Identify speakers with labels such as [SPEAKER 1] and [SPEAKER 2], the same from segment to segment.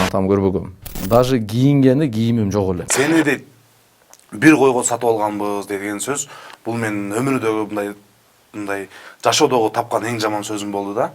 [SPEAKER 1] атам көрбөгөм. Даже кийингени кийимим жок эле.
[SPEAKER 2] Сени дейт бир койго сатып алганбыз деген сөз бул менин өмүрдөгү мындай жашоодогу тапкан эң жаман сөзүм болду да.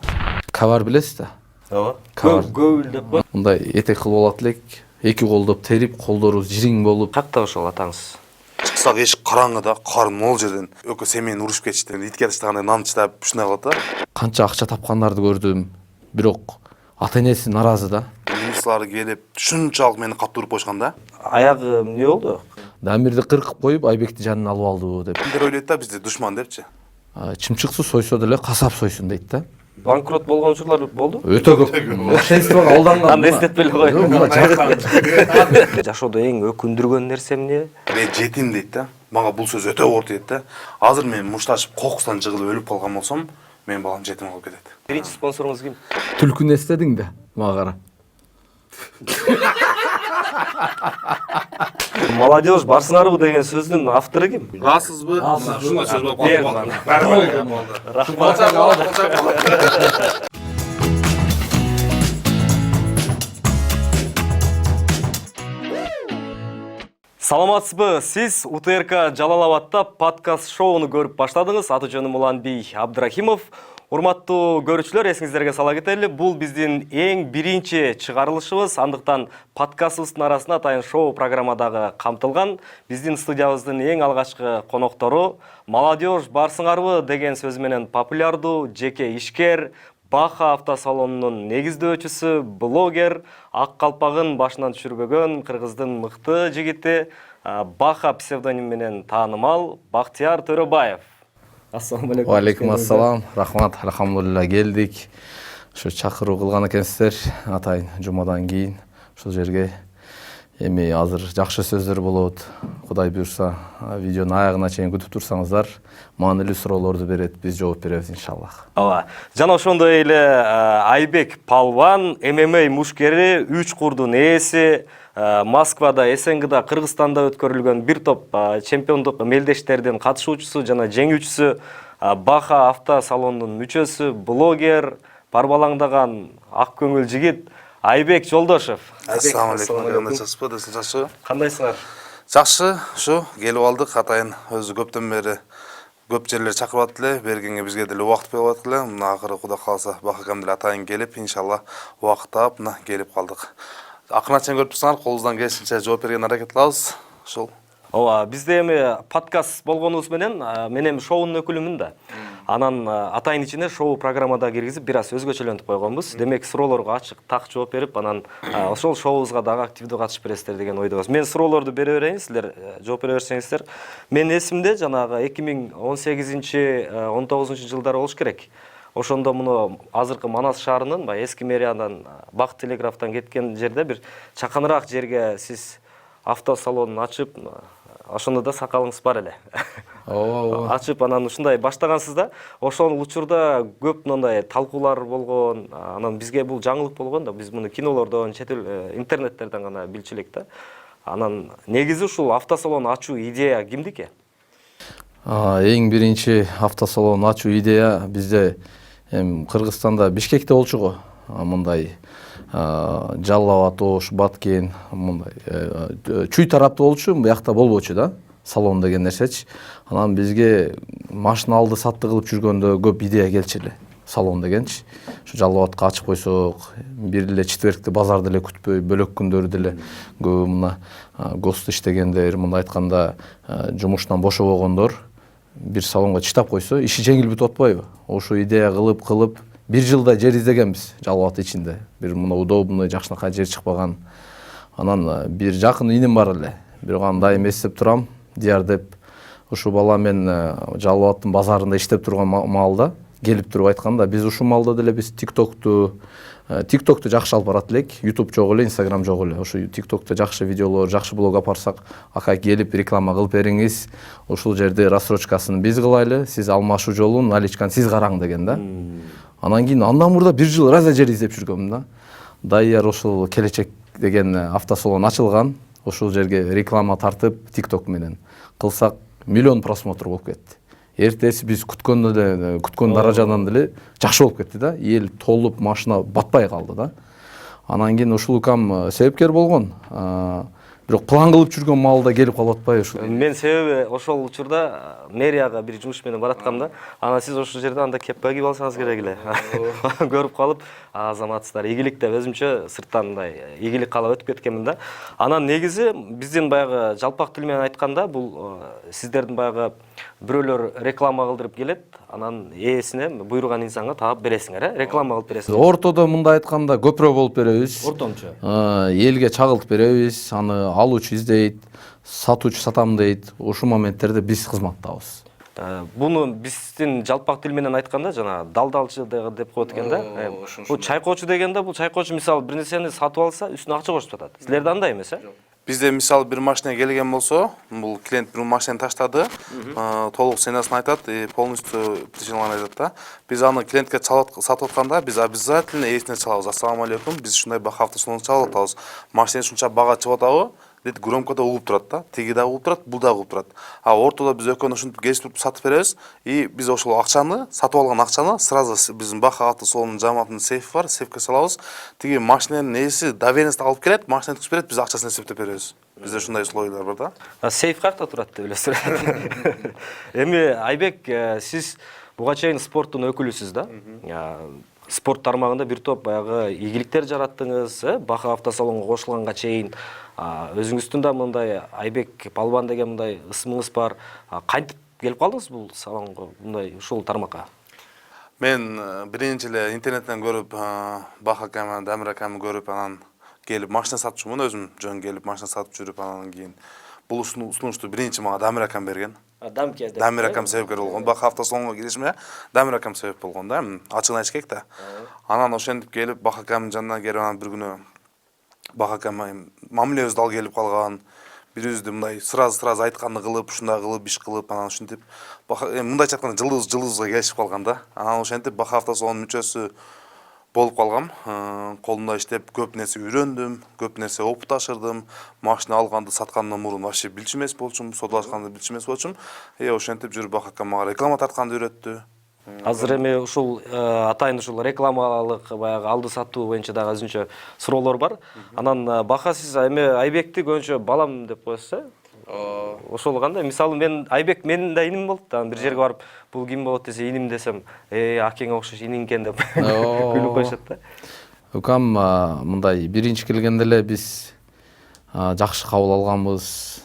[SPEAKER 1] Кабар билесиз да?
[SPEAKER 3] Ооба.
[SPEAKER 1] Көбүл деп кой. Мындай этек кылып алат элек, эки колдоп терип, колдору жириң болуп.
[SPEAKER 3] Катта ошол атаңыз.
[SPEAKER 2] Чыксак эшик караңгыда, карын мол жерден өкө сен мени урушуп кетишти. Итке таштагандай нан чыдап ушундай кылат да.
[SPEAKER 1] Канча акча тапкандарды көрдүм. Бирок ата-энеси наразы да.
[SPEAKER 2] Министрлар келип, ушунчалык мени катуу уруп койшкан да.
[SPEAKER 3] Аягы эмне болду?
[SPEAKER 1] Дамирди кыркып коюп, Айбекти жанына алып алды деп.
[SPEAKER 2] Кимдер ойлойт да бизди душман депчи.
[SPEAKER 1] Чымчыксы сойсо деле касап сойсун дейт да.
[SPEAKER 3] Банкрот болгон учурлар болду?
[SPEAKER 1] Өтө көп. Мошенствого алданган.
[SPEAKER 3] Аны эстетпей эле кой. Жашоодо эң өкүндүргөн нерсе эмне?
[SPEAKER 2] Мен жетим дейт да. Мага бул сөз өтө оор тиет да. Азыр мен мушташып, кокустан жыгылып өлүп калган болсом, менин балам жетим болуп кетет.
[SPEAKER 3] Биринчи спонсоруңуз ким?
[SPEAKER 1] Түлкүнү эстедиң да, мага кара.
[SPEAKER 3] Молодежь барсыңарбы деген сөздүн автору ким?
[SPEAKER 2] Расызбы? Ушундай сөз болуп калды.
[SPEAKER 3] Рахмат. Саламатсызбы? Сиз УТРК Жалал-Абадта подкаст шоуну көрүп баштадыңыз. Аты жөнүм Уланбей Абдрахимов. Урматтуу көрүүчүлөр, эсиңиздерге сала кетели. Бул биздин эң биринчи чыгарылышыбыз. Андыктан подкастыбыздын арасына атайын шоу программадагы камтылган. Биздин студиябыздын эң алгачкы коноктору молодежь барсыңарбы деген сөзү менен популярдуу жеке ишкер, Баха автосалонунун негиздөөчүсү, блогер, ак калпагын башынан түшүрбөгөн кыргыздын мыкты жигити, Баха псевдоним менен таанымал Бактияр Төрөбаев. Ассаламу алейкум.
[SPEAKER 1] Алейкум ассалам. Рахмат, алхамдулилла келдик. Ошо чакыруу кылган экенсиздер. Атайын жумадан кийин ушул жерге эми азыр жакшы сөздөр болот. Кудай буйрса, видеонун аягына чейин күтүп турсаңыздар, маанилүү суроолорду берет, биз жооп беребиз иншаллах.
[SPEAKER 3] Ооба. Жана ошондой эле Айбек Палван, ММА мушкери, 3 курдун ээси, Москвада, СНГда, Кыргызстанда өткөрүлгөн бир топ чемпиондук мелдештердин катышуучусу жана жеңүүчүсү, Баха автосалонунун мүчөсү, блогер, парбалаңдаган ак көңүл жигит Айбек Жолдошев.
[SPEAKER 2] Ассаламу алейкум. Жакшыбы?
[SPEAKER 3] Кандайсыңар?
[SPEAKER 2] Жакшы, ушу келип алдык. Атайын өзү көптөн бери көп жерлер чакырып атты эле, бергенге бизге деле убакыт берип атты эле. Мына акыры Кудай кааласа Бахакам деле атайын келип, иншалла убакыт таап, мына келип калдык. Акырына чейин көрүп турсаңар, колубуздан келишинче жооп берген аракет кылабыз. Ушул.
[SPEAKER 3] Ооба, бизде эми подкаст болгонубуз менен мен эми шоунун өкүлүмүн да. Анан атайын ичине шоу программада киргизип бир аз өзгөчөлөнтүп койгонбуз. Демек суроолорго ачык так жооп берип, анан ошол шоубузга дагы активдүү катышып бересиздер деген ойдобуз. Мен суроолорду бере берейин, силер жооп бере берсеңиздер. Менин эсимде жанагы 2018-19 жылдары болуш керек. Ошондо муну азыркы Манас шаарынын эски мэриядан Бак телеграфтан кеткен жерде бир чаканыраак жерге сиз автосалонун ачып, ошондо да сакалыңыз бар эле.
[SPEAKER 1] Ооба.
[SPEAKER 3] Ачып анан ушундай баштагансыз да. Ошол учурда көп мындай талкуулар болгон. Анан бизге бул жаңылык болгон да. Биз муну кинолордон, чет эл интернеттерден гана билчү элек да. Анан негизи ушул автосалон ачуу идея кимдики?
[SPEAKER 1] Эң биринчи автосалон ачуу идея бизде Кыргызстанда Бишкекте болчу го. Мындай Жалал-Абад, Ош, Баткен, мындай чүй тарапта болчу, буякта болбочу да. Салон деген нерсечи. Анан бизге машина алды сатты кылып жүргөндө көп идея келчү эле. Салон дегенчи. Ушу Жалал-Абадка ачып койсок, бир эле четверкти базарды эле күтпөй, бөлөк күндөрү деле көп мына гост иштегендер, мындай айтканда жумуштан бошобогондор бир салонго чыдап койсо, иши жеңил бүтүп атпайбы? Ошо идея кылып бир жылда жер издегенбиз Жалал-Абад ичинде. Бир мына удобный, жакшынакай жер чыкпаган. Анан бир жакын иним бар эле. Бирок аны дайым эстеп турам, Дияр деп. Ушу бала мен Жалал-Абадтын базарында иштеп турган маалда келип туруп айтканда, биз ушул маалда деле биз TikTok'ту жакшы алып барат элек. YouTube жок эле, Instagram жок эле. Ошо TikTok'та жакшы видеолор, жакшы блог апарсак, акай келип реклама кылып бериңиз. Ушул жерде рассрочкасын биз кылайлы, сиз алмашуу жолун, наличканы сиз караң деген да. Анан кийин андан мурда бир жыл раза жер издеп жүргөм да. Даяр ошол келечек деген автосалон ачылган. Ошол жерге реклама тартып TikTok менен кылсак миллион просмотр болуп кетти. Эртеси биз күткөн даражадан деле жакшы болуп кетти да. Эл толуп, машина батпай калды да. Анан кийин ушул укам себепкер болгон. Бирок план кылып жүргөн маалда келип калып атпайбы ушул.
[SPEAKER 3] Мен себеби ошол учурда мэрияга бир жумуш менен бараткамда, анан сиз ошол жерде анда кепка кийип алсаңыз керек эле. Көрүп калып, азаматсыздар, ийгилик деп өзүмчө сырттан мындай ийгилик каалап өтүп кеткенмин да. Анан негизи биздин баягы жалпак тил менен айтканда бул сиздердин баягы бирөөлөр реклама кылдырып келет, анан ээсине буйруган инсанга таап бересиңер, реклама кылып бересиңер.
[SPEAKER 1] Ортодо мындай айтканда көпүрө болуп беребиз.
[SPEAKER 3] Ортомчу.
[SPEAKER 1] Элге чагылтып беребиз, аны алуучу издейт, сатуучу сатам дейт. Ушул моменттерде биз кызматтабыз.
[SPEAKER 3] Буну биздин жалпак тил менен айтканда жана далдалчы деп коет экен да. Бул чайкоочу дегенде бул чайкоочу мисалы бир нерсени сатып алса, үстүнө акча кошуп сатат. Силерде андай эмес,
[SPEAKER 2] Бизде мисалы бир машина келген болсо, бул клиент бир машинаны таштады, толук ценасын айтат и полностью причиналарын айтат да. Биз аны клиентке сатып атканда биз обязательно ээсине чалабыз. Ассаламу алейкум, биз ушундай баха автосалон чалып атабыз. Машина ушунча бага чыгып атабы? Дейт, громкода угуп турат да. Тиги да угуп турат, бул да угуп туrat. А ортодо биз экөөнү ушинтип келиштирип сатып беребиз и биз ошол акчаны, сатып алган акчаны сразу биздин баха автосалонунун жамаатынын сейфи бар, сейфке салабыз. Тиги машинанын ээси доверенность алып келет, машинаны түкүп берет, биз акчасын эсептеп беребиз. Бизде ушундай условиялар бар да.
[SPEAKER 3] Сейф каякта турат деп элесиз. Эми Айбек, сиз буга чейин спорттун өкүлүсүз да. Спорт тармагында бир топ баягы ийгиликтер жараттыңыз, баха автосалонго кошулганга чейин өзүңүздүн да мындай Айбек Палбан деген мындай ысмыңыз бар. Кантип келип калдыңыз бул салонго, мындай ушул тармакка?
[SPEAKER 2] Мен биринчи эле интернеттен көрүп, Баха акамы, Дамир акамы көрүп, анан келип машина сатчумун, өзүм жөн келип машина сатып жүрүп, анан кийин бул усунушту биринчи мага Дамир акам берген. Дамир акам себепкер болгон. Баха автосалонго киришиме Дамир акам себеп болгон да. Ачыгын айтыш керек да. Анан ошентип келип Баха акамдын жанына келип, анан бир күнү Баха акам мамилебизди ал келип калган. Бирибизди мындай сразу айтканды кылып, ушундай кылып, иш кылып, анан ушинтип мындайча айтканда жылдызга келишип калган да. Анан ошентип Баха автосалонунун мүчөсү болуп калгам. Колумда иштеп көп нерсе үйрөндүм, көп нерсе опыт ашырдым. Машина алганды саткандан мурун вообще билчү эмес болчумун, содалашканды билчү эмес болчумун. Ошентип жүрүп Баха акам мага реклама тартканды үйрөттү.
[SPEAKER 3] Азыр эми ушул атайын ушул рекламалык баягы алды сатуу боюнча дагы өзүнчө суроолор бар. Анан Баха сиз эми Айбекти көбүнчө балам деп коесуз, ошол кандай? Мисалы мен Айбек менин да иним болот. Бир жерге барып бул ким болот десе, иним десем, акеңе окшош иниң экен деп күлүп коюшат да.
[SPEAKER 1] Укам мындай биринчи келгенде эле биз жакшы кабыл алганбыз.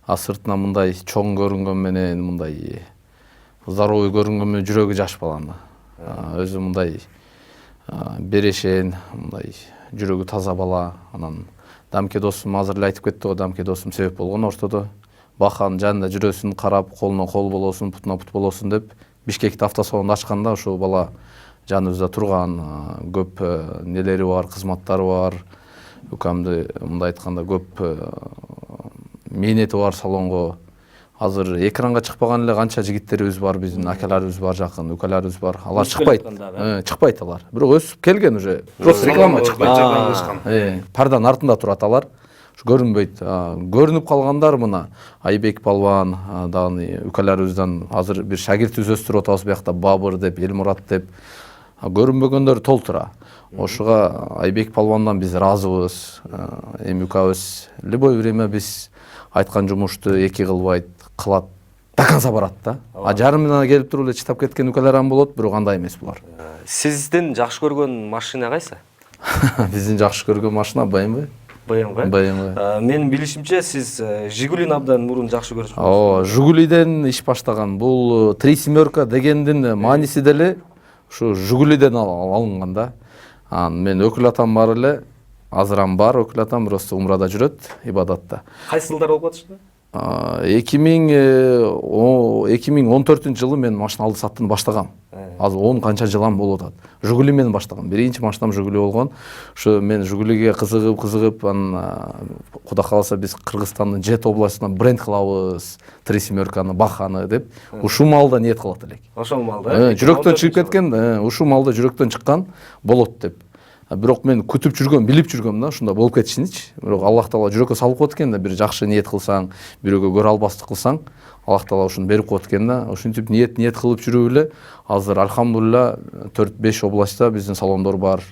[SPEAKER 1] Сыртынан мындай чоң көрүнгөн менен, мындай здоровый көрүнгөн менен жүрөгү жаш баланы. Өзү мындай берешен, мындай жүрөгү таза бала. Анан Дамке досум азыр эле айтып кетти го, Дамке досум себеп болгон ортодо. Баханын жанында жүрөсүн, карап, колуна кол болосун, путуна пут болосун деп Бишкекте автосалонду ачканда ошол бала жаныбызда турган, көп нелери бар, кызматтары бар. Укамды мындай айтканда көп мээнети бар салонго. Азыр экранга чыкпаган эле канча жигиттерибиз бар, биздин акаларыбыз бар, жакын укаларыбыз бар. Алар чыкпайт. Чыкпайт алар. Бирок өсүп келген уже. Просто реклама чыкпайт. Парданын артында турат алар. Көрүнбөйт. Көрүнүп калгандар мына Айбек Палбан, дагы укаларыбыздан азыр бир шагиртибиз өстүрүп атабыз биякта, Бабыр деп, Элмурат деп. Көрүнбөгөндөр толтура. Ошуга Айбек Палбандан биз ыраазыбыз. Эми укабыз любой время биз айткан жумушту эки кылбайт, кылат, до конца барат да. Жарымына келип туруп эле чыдап кеткен укаларым болот, бирок андай эмес булар.
[SPEAKER 3] Сиздин жакшы көргөн машина кайсы?
[SPEAKER 1] Биздин жакшы көргөн машина BMW.
[SPEAKER 3] BMW. Менин билишимче сиз Жигулини абдан мурун жакшы көрчүсүз.
[SPEAKER 1] Жигулиден иш баштаган. Бул 3 дегендин мааниси деле ушу Жигулиден алынган да. Мен өкүл атам бар эле. Азырам бар, өкүл атам просто умрада жүрөт, ибадатта.
[SPEAKER 3] Кайсы жылдар болуп атышты?
[SPEAKER 1] 2014 жылы мен машина алды саттыны баштагам. Азыр 10 канча жылам болуп атат. Жигули менен баштагам. Биринчи машинам Жигули болгон. Ушу мен Жигулиге кызыгып, Кудай кааласа биз Кыргызстандын Жет областына бренд кылабыз, 3 Баханы деп. Ушул маалда ниет кылат элек.
[SPEAKER 3] Ошол маалда.
[SPEAKER 1] Жүрөктөн чыгып кеткен, ушул маалда жүрөктөн чыккан болот деп. Бирок мен күтүп жүргөм, билип жүргөм да, ушунда болуп кетишиничи. Бирок Аллах Таала жүрөккө салып коет экен да, бир жакшы ниет кылсаң, бирөөгө көрө албастык кылсаң, Аллах Таала ушуну берип коет экен да. Ушинтип ниет кылып жүрүп эле азыр альхамдулилла 4-5 областта биздин салондор бар.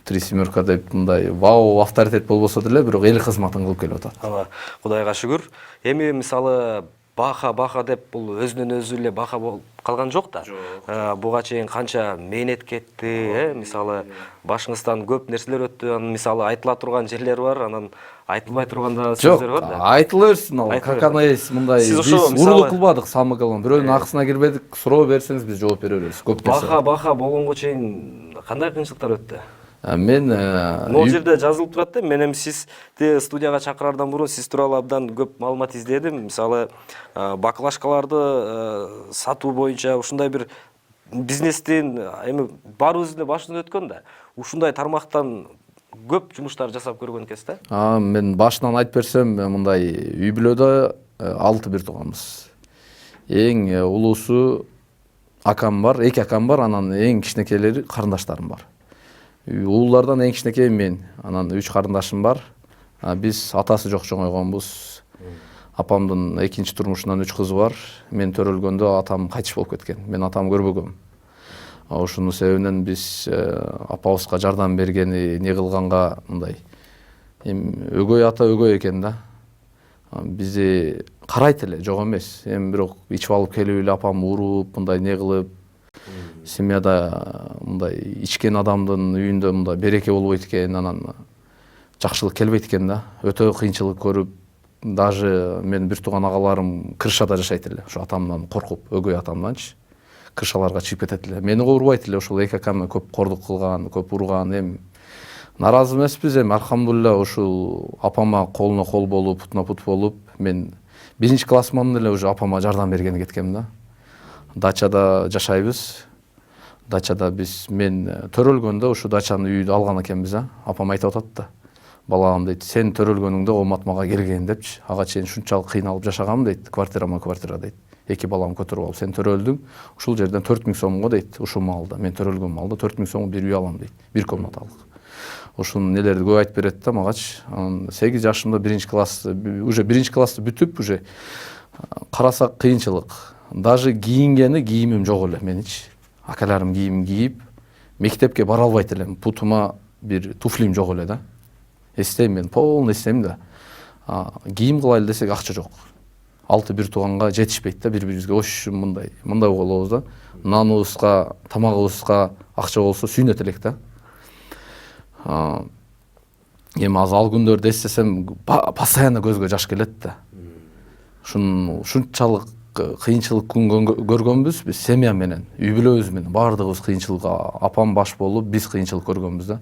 [SPEAKER 1] 3 семерка деп мындай вау авторитет болбосо деле бирок эл кызматын кылып келип атат.
[SPEAKER 3] Ооба, Кудайга шүгүр. Эми мисалы баха деп бул өзүнөн өзү эле баха болуп калган жок да. Буга чейин канча мээнет кетти, мисалы башыңыздан көп нерселер өттү, анан мисалы айтыла турган жерлер бар, анан айтылбай турган да сөздөр бар да.
[SPEAKER 1] Айтыла берсин ал. Как она есть мындай биз урулук кылбадык самыгалан. Бирөөнүн акысына кирбедик, суроо берсеңиз биз жооп бере беребиз. Көп нерсе.
[SPEAKER 3] Баха болгонго чейин кандай кыйынчылыктар өттү?
[SPEAKER 1] Мен
[SPEAKER 3] Могу жерде жазылып турат да. Мен эми сизди студияга чакырардан мурун сиз тууралуу абдан көп маалымат издедим. Мисалы, баклажкаларды сатуу боюнча ушундай бир бизнестин эми баарыбыздын эле башынан өткөн да. Ушундай тармактан көп жумуштар жасап көргөн экенсиз да?
[SPEAKER 1] Мен башынан айтып берсем, мындай үй бүлөдө 6 бир тууганбыз. Эң улуусу акам бар, 2 акам бар, анан эң кичинекейлери карындаштарым бар. Уулардан эң кичинекей мен, анан 3 карындашым бар. Биз атасы жок чоңойгонбуз. Апамдын экинчи турмушунан 3 кызы бар. Мен төрөлгөндө атам кайтыш болуп кеткен. Мен атамды көрбөгөм. Ошонун себебинен биз апабызга жардам бергени не кылганга мындай. Өгөй ата өгөй экен да. Бизди карайт эле, жок эмес. Бирок ичип алып келип эле апам уруп, мындай не кылып, семьяда мындай ичкен адамдын үйүндө мындай береке болбойт экен, анан жакшылык келбейт экен да. Өтө кыйынчылык көрүп, даже мен бир тууган агаларым крышада жашайт эле. Ошо атамдан коркуп, өгөй атамданчы. Крышаларга чыгып кетет эле. Мени урбайт эле, ошол 2 акам көп кордук кылган, көп урган. Наразы эмеспиз, алхамдулилля ушул апама колуна кол болуп, путуна пут болуп, мен 1 классыман эле уже апама жардам бергени кеткем да. Дачада жашайбыз. Дачада мен төрөлгөндө ушу дачанын үйдү алган экенбиз, Апам айтып атат да. Балам дейт, сен төрөлгөнүңдө оомат мага келген депчи. Ага чейин шунчалык кыйналып жашагам дейт, квартира дейт. 2 балам көтөрүп алып, сен төрөлдүң, ушул жерден 4000 сомго дейт, ушул малда, мен төрөлгөн малда 4000 сомго бир үй алам дейт, 1 комнаталык. Ушунун нелерди көп айтып берет да магачы. 8 жашымда 1 класс, уже 1 классты бүтүп, уже карасак кыйынчылык. Даже кийимим жок эле меничи. Акаларым кийим кийип, мектепке бара албайт элем. Путума бир туфлим жок эле да. Эстейм мен, полный эстейм да. Кийим кылайлы десек акча жок. 6 бир тууганга жетишпейт да, бири-бирибизге ошум мындай болобуз да. Наныбызга, тамагыбызга акча болсо сүйнөт элек да. Эми азыр ал күндөрдү эстесем, постоянно көзгө жаш келет да. Ушунчалык кыйынчылык күн көргөнбүз биз семья менен, үй бүлөбүз менен, баардыгыбыз кыйынчылыкка, апам баш болуп, биз кыйынчылык көргөнбүз да.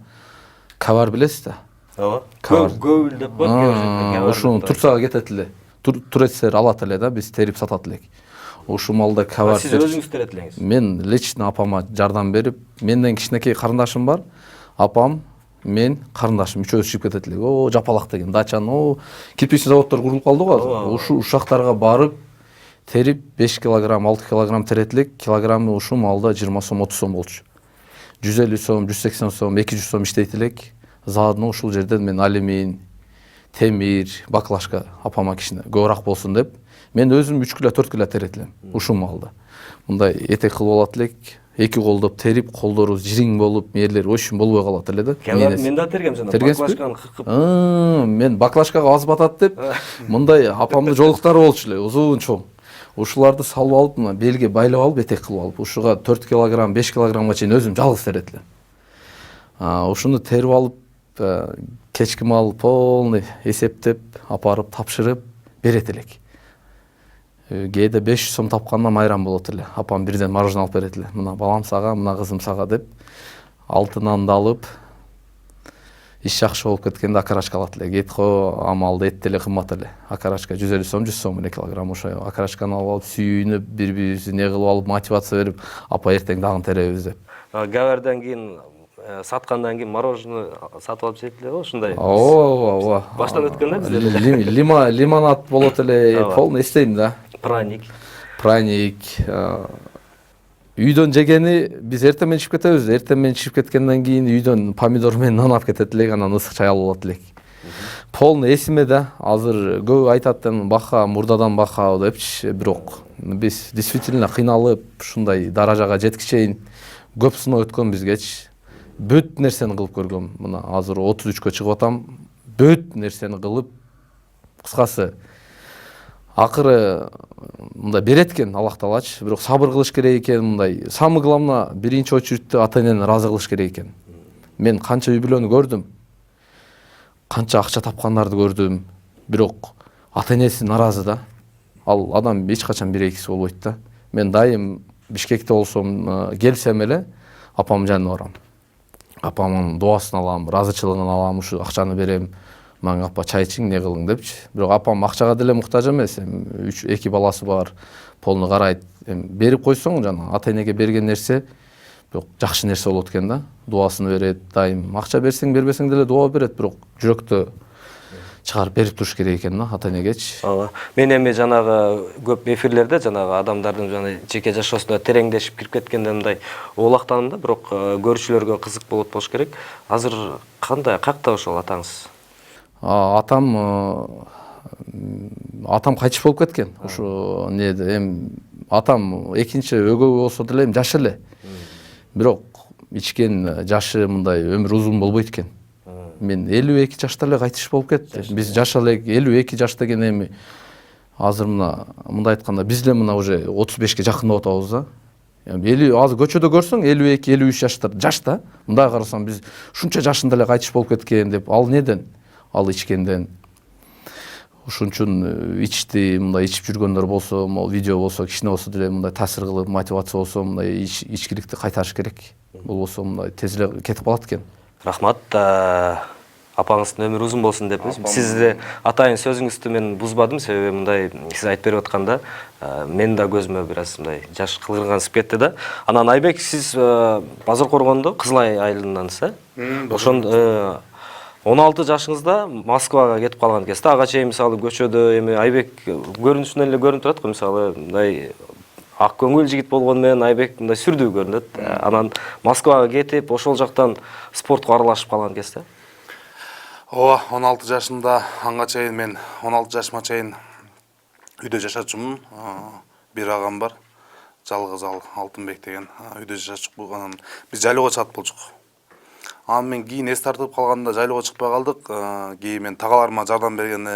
[SPEAKER 1] Кабар билесиз да?
[SPEAKER 3] Ооба. Көбүл деп коет.
[SPEAKER 1] Ошону Турцияга кетет эле. Турецтер алат эле да, биз терип сатат элек. Ошол малда кабар.
[SPEAKER 3] Сиз өзүңүз терет элеңиз?
[SPEAKER 1] Мен лично апама жардам берип, менден кичинекей карындашым бар. Апам, мен, карындашым үчөөбүз чыгып кетет элек. Жапалак деген дачаны, кирпичный заводдор курулуп калды го. Ушул ушактарга барып терип 5 килограмм, 6 килограмм терет элек. Килограммы ушул малда 20 сом, 30 сом болчу. 150 сом, 180 сом, 200 сом иштейт элек. Заодно ушул жерден мен алюмин, темир, баклажка апама кичине көбүрөөк болсун деп, мен өзүм 3 кило, 4 кило терет элем ушул малда. Мындай этек кылып алат элек, 2 колдоп терип, колдору жириң болуп, мээрлери ошун болбой калат эле да.
[SPEAKER 3] Мен да тергем жана баклажканы кыркып.
[SPEAKER 1] Мен баклажкага аз батат деп, мындай апамдын жолуктары болчу эле, узун чоң. Ушуларды салып алып, мына белге байлап алып, этек кылып алып, ушуга 4 килограмм, 5 килограммга чейин өзүм жалгыз терет элем. Ушуну терип алып, кечки мал полный эсептеп, апарып, тапшырып берет элек. Кээде 500 сом тапкандан майрам болот эле. Апам бирден мороженое алып берет эле. Мына балам сага, мына кызым сага деп. Алтынанды алып, иш жакшы болуп кеткенде акарачка алат эле. Эт амалда эт деле кымбат эле. Акарачка 150 сом, 100 сом эле килограмм. Ошо акарачканы алып, сүйүнүп, бири-бирибизди не кылып алып, мотивация берип, апа эртең дагы теребиз деп.
[SPEAKER 3] Гавардан кийин саткандан кийин мороженое сатып алып жейт эле, ошундай.
[SPEAKER 1] Ооба.
[SPEAKER 3] Баштан өткөн да бизде.
[SPEAKER 1] Лимонад болот эле, полный эстейм да.
[SPEAKER 3] Праник.
[SPEAKER 1] Үйдөн жегени биз эртең менен чыгып кетебиз. Эртең менен чыгып кеткенден кийин үйдөн помидор менен нан алып кетет элек, анан ысык чай алып алат элек. Полный эсиме да. Азыр көп айтат баха, мурдадан баха депчи, бирок биз действительно кыйналып, ушундай даражага жеткичейин көп сыноо өткөн бизгечи. Бүт нерсени кылып көргөм. Мына азыр 33-кө чыгып атам. Бүт нерсени кылып, кыскасы акыры мындай берет экен Аллах Таалачы, бирок сабыр кылыш керек экен, мындай. Самый главное, биринчи очередте ата-энени ыраазы кылыш керек экен. Мен канча үй бүлөнү көрдүм. Канча акча тапкандарды көрдүм. Бирок ата-энеси наразы да. Ал адам эч качан бир экиси болбойт да. Мен дайым Бишкекте болсом, келсем эле апамдын жанына барам. Апамдын дуасын алам, ыраазычылыгын алам, ушу акчаны берем. Мага апа чай ичиң, не кылың депчи. Бирок апам акчага деле муктаж эмес. Эки баласы бар, полну карайт. Берип койсоң, жана ата-энеге берген нерсе бирок жакшы нерсе болот экен да. Дуасын берет дайым. Акча берсең, бербесең деле дуа берет, бирок жүрөктө чыгарып берип туруш керек экен да ата-энегечи.
[SPEAKER 3] Ооба. Мен эми жанагы көп эфирлерде жанагы адамдардын жана жеке жашоосуна тереңдешип кирип кеткенде мындай оолактандым да, бирок көрүүчүлөргө кызык болуш керек. Азыр кандай, каякта ошол атаңыз?
[SPEAKER 1] Атам кайтыш болуп кеткен. Ушу атам экинчи өгөй болсо деле жаш эле. Бирок ичкен жашы мындай өмүр узун болбойт экен. Мен 52 жашта эле кайтыш болуп кетти. Биз жаша эле 52 жаш деген эми азыр мындай айтканда биз эле мына уже 35ке жакындап атабыз да. Азыр көчөдө көрсөң 52-53 жаштар жаш да. Мындай карасаң биз ушунча жашында эле кайтыш болуп кеткен деп, ал неден? Ал ичкенден. Ошон үчүн ичти, мындай ичип жүргөндөр болсо, могу видео болсо, кичине болсо деле мындай таасир кылып, мотивация болсо, мындай ичкиликти кайтарыш керек. Болбосо мындай тез эле кетип калат экен.
[SPEAKER 3] Рахмат. Апаңыздын өмүрү узун болсун деп. Сизди атайын сөзүңүздү мен бузбадым, себеби мындай сиз айтып берип атканда мен да көзүмө бир аз мындай жаш кылгыргансып кетти да. Анан Айбек, сиз Базар Коргондо Кызылай айылындансыз, Ошон 16 жашыңызда Москвага кетип калган экенсиз. Ага чейин мисалы көчөдө эми Айбек көрүнүшүнөн эле көрүнүп турат го, мисалы мындай ак көңүл жигит болгону менен Айбек мындай сүрдүү көрүнөт. Анан Москвага кетип, ошол жактан спортко аралашып калган экенсиз да?
[SPEAKER 2] Ооба, 16 жашымда анга чейин мен 16 жашыма чейин үйдө жашачумун. Бир агам бар. Жалгыз ал Алтынбек деген үйдө жашачук. Анан биз жайлоого чыгат болчук. Анан мен кийин эс тартып калганда жайлоого чыкпай калдык. Кийин мен тагаларыма жардам берген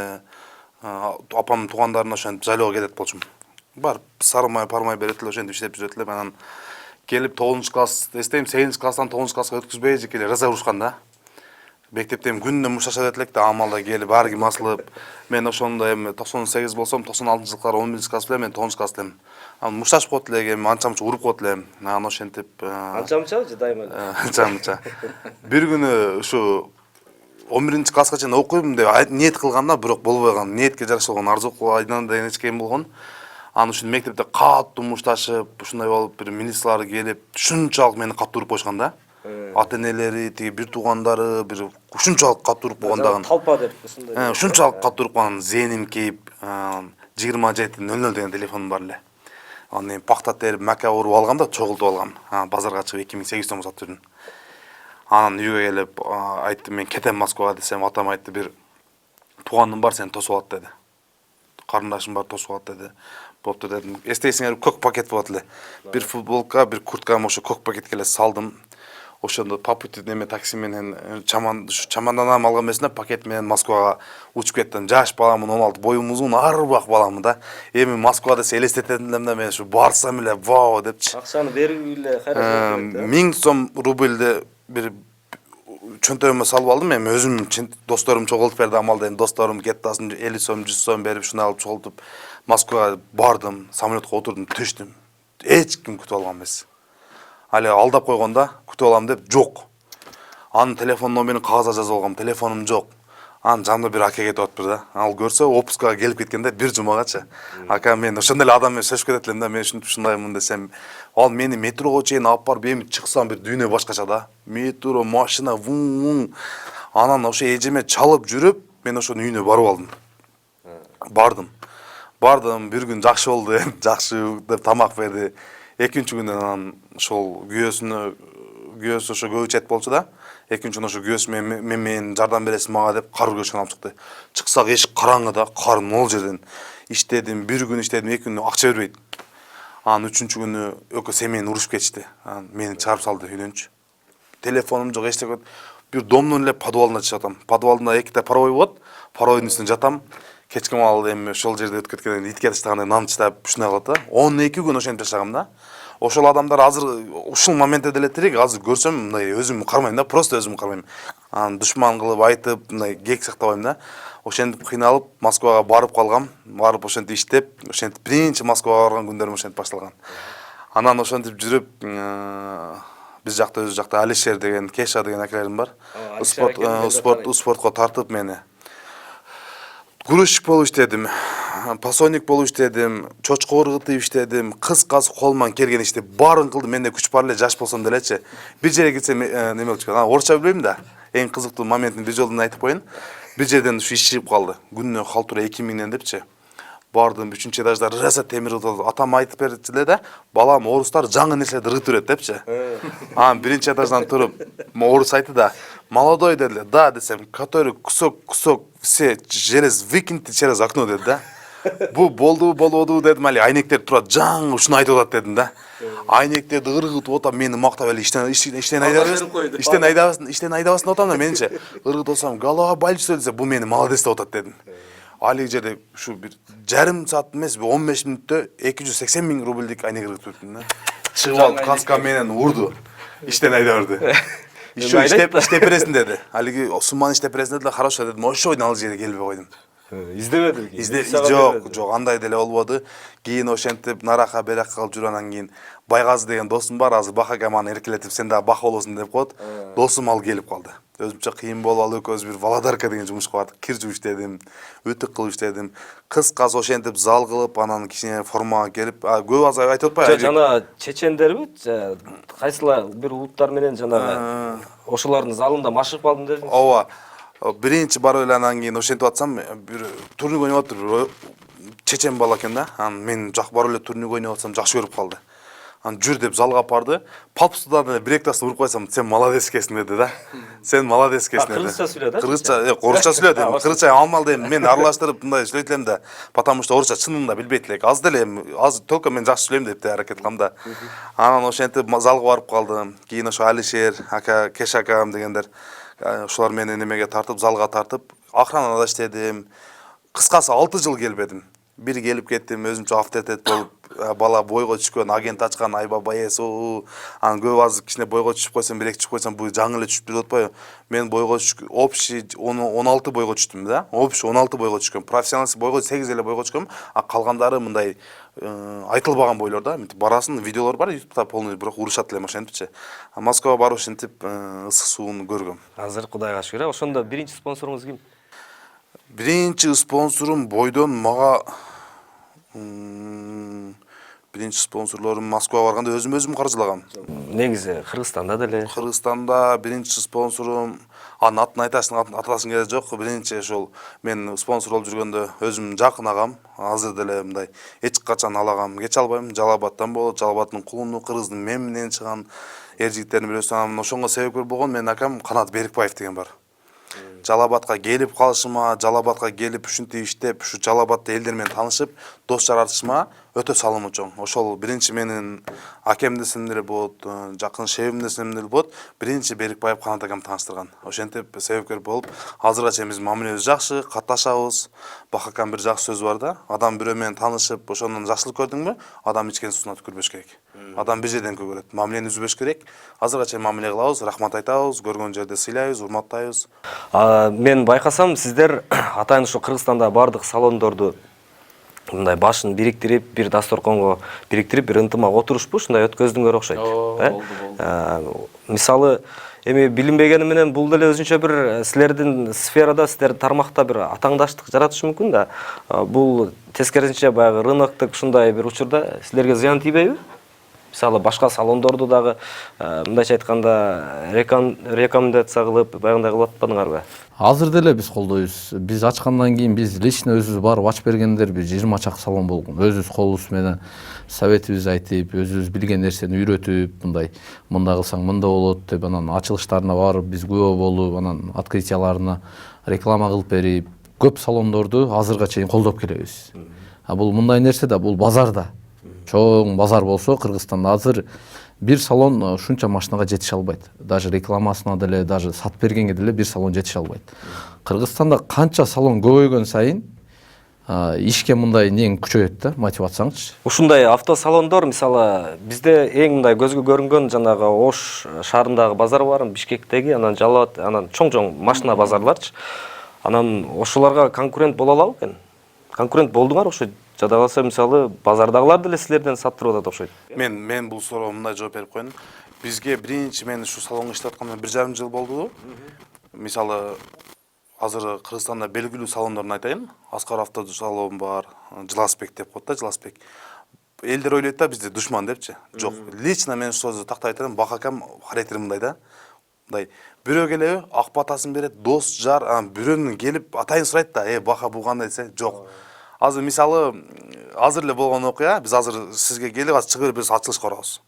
[SPEAKER 2] апамдын туугандарына ошентип жайлоого кетет болчумун. Бар сарымай пармай берет эле, ошентип иштеп жүрөт эле. Анан келип 9-класс эстейм, 8-класстан 9-класска өткүзбөй эжеке эле раза урушкан да. Мектепте күнүнө мушташат элек да, амалда келип ар ким асылып. Мен ошондо эми 98 болсом, 96-жылдары 11-класс элем, мен 9-класс элем. Анан мушташ болот элек, эми анча-мунча уруп коет элем. Анан ошентип
[SPEAKER 3] Анча-мунча дайыма.
[SPEAKER 2] Анча-мунча. Бир күнү ушу 11-класска чейин окуйм деп ниет кылганда, бирок болбой калган. Ниетке жараша болгон арзу айдан деген эчкейим болгон. Анан ушун мектепте катуу мушташып, ушундай болуп, бир милициялар келип, ушунчалык мени катуу уруп койшкан да. Ата-энелери, тиги бир туугандары, бир ушунчалык катуу уруп койгондагын.
[SPEAKER 3] Талпа деп ушундай.
[SPEAKER 2] Ушунчалык катуу уруп койгон, зеним кейип, 27:00 деген телефонум бар эле. Анан пакта терип, мака уруп алгам да, чогултуп алгам. Базарга чыгып 2800 сом сатып жүрдүм. Анан үйгө келип айттым, мен кетем Москвага десем, атам айтты, бир тууганым бар, сени тосуп алат деди. Карындашым бар, тосуп алат деди. Бопту дедим. Эстейсиңер, көк пакет болот эле. Бир футболка, бир курткам ошо көк пакетке эле салдым. Ошондо по пути неме такси менен чаманданам алган эмесине пакет менен Москвага учуп кеттим. Жаш баламын, 16, боюм узун, арбак баламын да. Эми Москва десе элестетем да, мен ушу барсам эле вау депчи.
[SPEAKER 3] Акчаны берип эле кайрат.
[SPEAKER 2] 1000 сом рубльди бир чөнтөгүмө салып алдым. Эми өзүм досторум чогултуп берди, амалда эми досторум кеттасын 50 сом, 100 сом берип шуну алып чогултуп Москвага бардым, самолетко отурдум, түштүм. Эч ким күтүп алган эмес. Али алдап койгонда, күтүп алам деп жок. Анын телефон номерин кагазга жазып алгам, телефонум жок. Анын жанында бир ака кетип атыптыр да. Ал көрсө отпускага келип кеткенде бир жумагачы. Ака, мен ошондой эле адам менен сөзүшүп кетет элем да, мен ушундаймын десем, ал мени метрого чейин алып барып, эми чыксам бир дүйнө башкача да. Метро, машина, вун. Анан ошо эжеме чалып жүрүп, мен ошонун үйүнө барып алдым. Бардым, бир күн жакшы болду, жакшы деп тамак берди. Экинчи күнү анан ошол күйөөсү ошо көбүчөт болчу да. Экинчи күнү ошо күйөөсү мен жардам бересиз мага деп кар күрөшкөн алып чыкты. Чыксак эшик караңгы да, кар нол жерден. Иштедим, бир күн иштедим, 2 күнү акча бербейт. Анан үчүнчү күнү экөө семьяны урушуп кетишти. Анан мени чыгарып салды үйдөнчү. телефонум жок, эчтеке. Бир домдун эле подвалына чыгып атам. Подвалда эките паровой болот. Паровойдун үстүнө жатам. Кечки мал эми ошол жерде өтүп кеткенден итке таштагандай нан чыдап ушундай кылат да. 12 күн ошентип жашагам да. Ошол адамдар азыр ушул моментте деле тирик. Азыр көрсөм мындай өзүмдү кармайм да, просто өзүмдү кармайм. Анан душман кылып айтып, мындай кек сактабайм да. Ошентип кыйналып Москвага барып калгам. Барып ошентип иштеп, ошентип биринчи Москвага барган күндөрүм ошентип башталган. Анан ошентип жүрүп, биз жакта өз жакта Алишер деген, Кеша деген акелерим бар. Спортко тартып мени. Грузчик болуп иштедим, пасойник болуп иштедим, чочко ыргытып иштедим, кыскасы колуман келген ишти баарын кылдым. Менде күч бар эле, жаш болсом делечи. Бир жерге кетсем неме болуп чыккан. Орусча билбейм да. Эң кызыктуу моментин бир жолдон айтып коеюн. Бир жерден ушу иш чыгып калды. Күнүнө калтура 2000ден депчи. Бардым 3-чү этажда раса темир ыргытып, атам айтып берди да, балам орустар жаңы нерселерди ыргытып берет депчи. Анан биринчи этаждан туруп, орус айтты да, молодой деди, да десем, который кусок все через выкиньте через окно деди да. Бу болду дедим, али айнектер турат, жаңы ушуну айтып атат дедим да. Айнектерди ыргытып атам, мени мактап эле иштен айдабасын деп атам да, менимче ыргытып атсам, голова большой десе, бу мени молодец деп атат дедим. Али жерде ушу бир жарым саат эмес, 15 мүнөттө 280 000 рубльдик айнек ыргытып өттүм да. Чыгып алып каска менен урду. Иштен айда берди. Иштеп бересиң деди. Алиги сумманы иштеп бересиң деди, хорошо дедим. Ошойдон ал жерге келбей койдум.
[SPEAKER 3] Издебедиң?
[SPEAKER 2] Жок, андай деле болбоду. Кийин ошентип нарака берака кылып жүрүп анан кийин Байгазы деген досум бар, азыр Бак ака маны эркелетип, сен дагы Бак болосуң деп коет. Досум ал келип калды. Өзүмчө кыйын болуп алып экөөбүз бир Володарка деген жумушка бардык. Кир жууп иштедим, үтүк кылып иштедим. Кыскасы ошентип зал кылып, анан кичине формага келип, көп аз айтып атпайбы?
[SPEAKER 3] Жана чечендерби? Кайсылар бир улуттар менен жанагы ошолордун залында машыгып калдым дедиңиз?
[SPEAKER 2] Ооба. Биринчи барып эле анан кийин ошентип атсам, бир турник ойноп атыр, чечен бала экен да. Анан мен жак барып эле турник ойноп атсам жакшы көрүп калды. Анан жүр деп залга алып барды. Палпустан эле бир эки тасын уруп койсом, сен молодец экенсиң деди да. Сен молодец экенсиң деди.
[SPEAKER 3] Кыргызча сүйлөдү?
[SPEAKER 2] Кыргызча, орусча сүйлөдүм. Кыргызча алмал дейм. Мен аралаштырып мындай сүйлөйт элем да, потому что орусча чынында билбейт элек. Аз деле, аз только мен жакшы сүйлөйм деп аракет кылам да. Анан ошентип залга барып калдым. Кийин ошо Алишер, ака, Кеша акам дегендер ошолар мени немеге тартып, залга тартып, охранада иштедим. Кыскасы 6 жыл келбедим. Бир келип кеттим, өзүмчө авторитет болуп, бала бойго түшкөн, агент ачкан, айбаба эс, анан көп аз кичине бойго түшүп койсом, бир эки түшүп койсом, бул жаңы эле түшүп жүрүп атпайбы? Мен бойго общий 16 бойго түштүм да. Общий 16 бойго түшкөм. Профессионалдык бойго 8 эле бойго түшкөм, а калгандары мындай айтылбаган бойлор да. Барасын, видеолор бар YouTube'да полный, бирок урушат элем ошентипчи. Москвага барып ошентип ысык сууну көргөм.
[SPEAKER 3] Азыр Кудайга шүгүр. Ошондо биринчи спонсоруңуз ким?
[SPEAKER 2] Биринчи спонсорум бойдон мага биринчи спонсорлорум Москвага барганда өзүм каржылагам.
[SPEAKER 3] Негизи Кыргызстанда деле.
[SPEAKER 2] Кыргызстанда биринчи спонсорум, анын атын айтасың, атасың керек жок. Биринчи ошол мен спонсор болуп жүргөндө өзүм жакын агам, азыр деле мындай эч качан алагам кече албайм. Жалалабадтан болот, Жалалабадтын кулуну, Кыргыздын меминен чыган эр жигиттердин бирөөсү. Анан ошонго себепкер болгон менин акам Канат Берикбаев деген бар. Жалалабадка келип калышыма, Жалалабадка келип ушинтип иштеп, ушу Жалалабадта элдер менен таанышып, дос жаратышыма өтө салымы чоң. Ошол биринчи менин акем десем деле болот, жакын шебим десем деле болот. Биринчи Берикбаев Канат акам тааныштырган. Ошентип себепкер болуп, азырга чейин биздин мамилебиз жакшы, катташабыз. Бак акам бир жакшы сөзү бар да, адам бирөө менен таанышып, ошондон жакшылык көрдүңбү, адам ичкен суусуна түкүрбөш керек. Адам бир жерден көрөт, мамилени үзбөш керек. Азырга чейин мамиле кылабыз, рахмат айтабыз, көргөн жерде сыйлайбыз, урматтайбыз.
[SPEAKER 3] Мен байкасам, сиздер атайын ушу Кыргызстанда бардык салондорду мындай башын бириктирип, бир дасторконго бириктирип, бир ынтымак отурушпу, ушундай өткөздүңөр окшойт. Мисалы, эми билинбегени менен бул деле өзүнчө бир силердин сферада, силердин тармакта бир атаңдаштык жаратышы мүмкүн да. Бул тескерисинче баягы рыноктук ушундай бир учурда силерге зыян тийбейби? Мисалы, башка салондорду дагы мындайча айтканда рекомендация кылып, баягындай кылып атпадыңарбы?
[SPEAKER 1] Азыр деле биз колдойбуз. Биз ачкандан кийин биз лично өзүбүз барып ачып бергендер бир 20 чак салон болгон. Өзүбүз колубуз менен советибизди айтып, өзүбүз билген нерсени үйрөтүп, мындай кылсаң мында болот деп, анан ачылыштарына барып, биз күбө болуп, анан открытияларына реклама кылып берип, көп салондорду азырга чейин колдоп келебиз. Бул мындай нерсе да, бул базарда. Чоң базар болсо, Кыргызстанда азыр бир салон ушунча машинага жетише албайт. Даже рекламасына деле, даже сатып бергенге деле бир салон жетише албайт. Кыргызстанда канча салон көбөйгөн сайын ишке мындай нең күчөйөт да, мотивацияңчы.
[SPEAKER 3] Ушундай автосалондор мисалы бизде эң мындай көзгө көрүнгөн жанагы Ош шаарындагы базар бар, Бишкектеги, анан Жалал, анан чоң машина базарларчы. Анан ошолорго конкурент боло алабы экен? Конкурент болдуңар окшойт. Жада калса мисалы базардагылар деле силерден саттырып атат окшойт.
[SPEAKER 2] Мен бул суроого мындай жооп берип коеюн. Бизге биринчи мен ушу салонго иштеп атканда 1,5 жыл болду. Мисалы азыр Кыргызстанда белгилүү салондорун айтайын. Аскар автосалон бар, Жыласбек деп коет да, Жыласбек. Элдер ойлойт да бизде душман депчи. Жок, лично мен ушул сөздү тактай айтам, Бакакам характери мындай да. Мындай бирөө келеби, ак батасын берет, дос, жар, бирөөнүн келип атайын сурайт да, Бака бул кандай десе, жок. Азыр мисалы азыр эле болгон окуя, биз азыр сизге келип азыр чыгып биз ачылыш корабыз.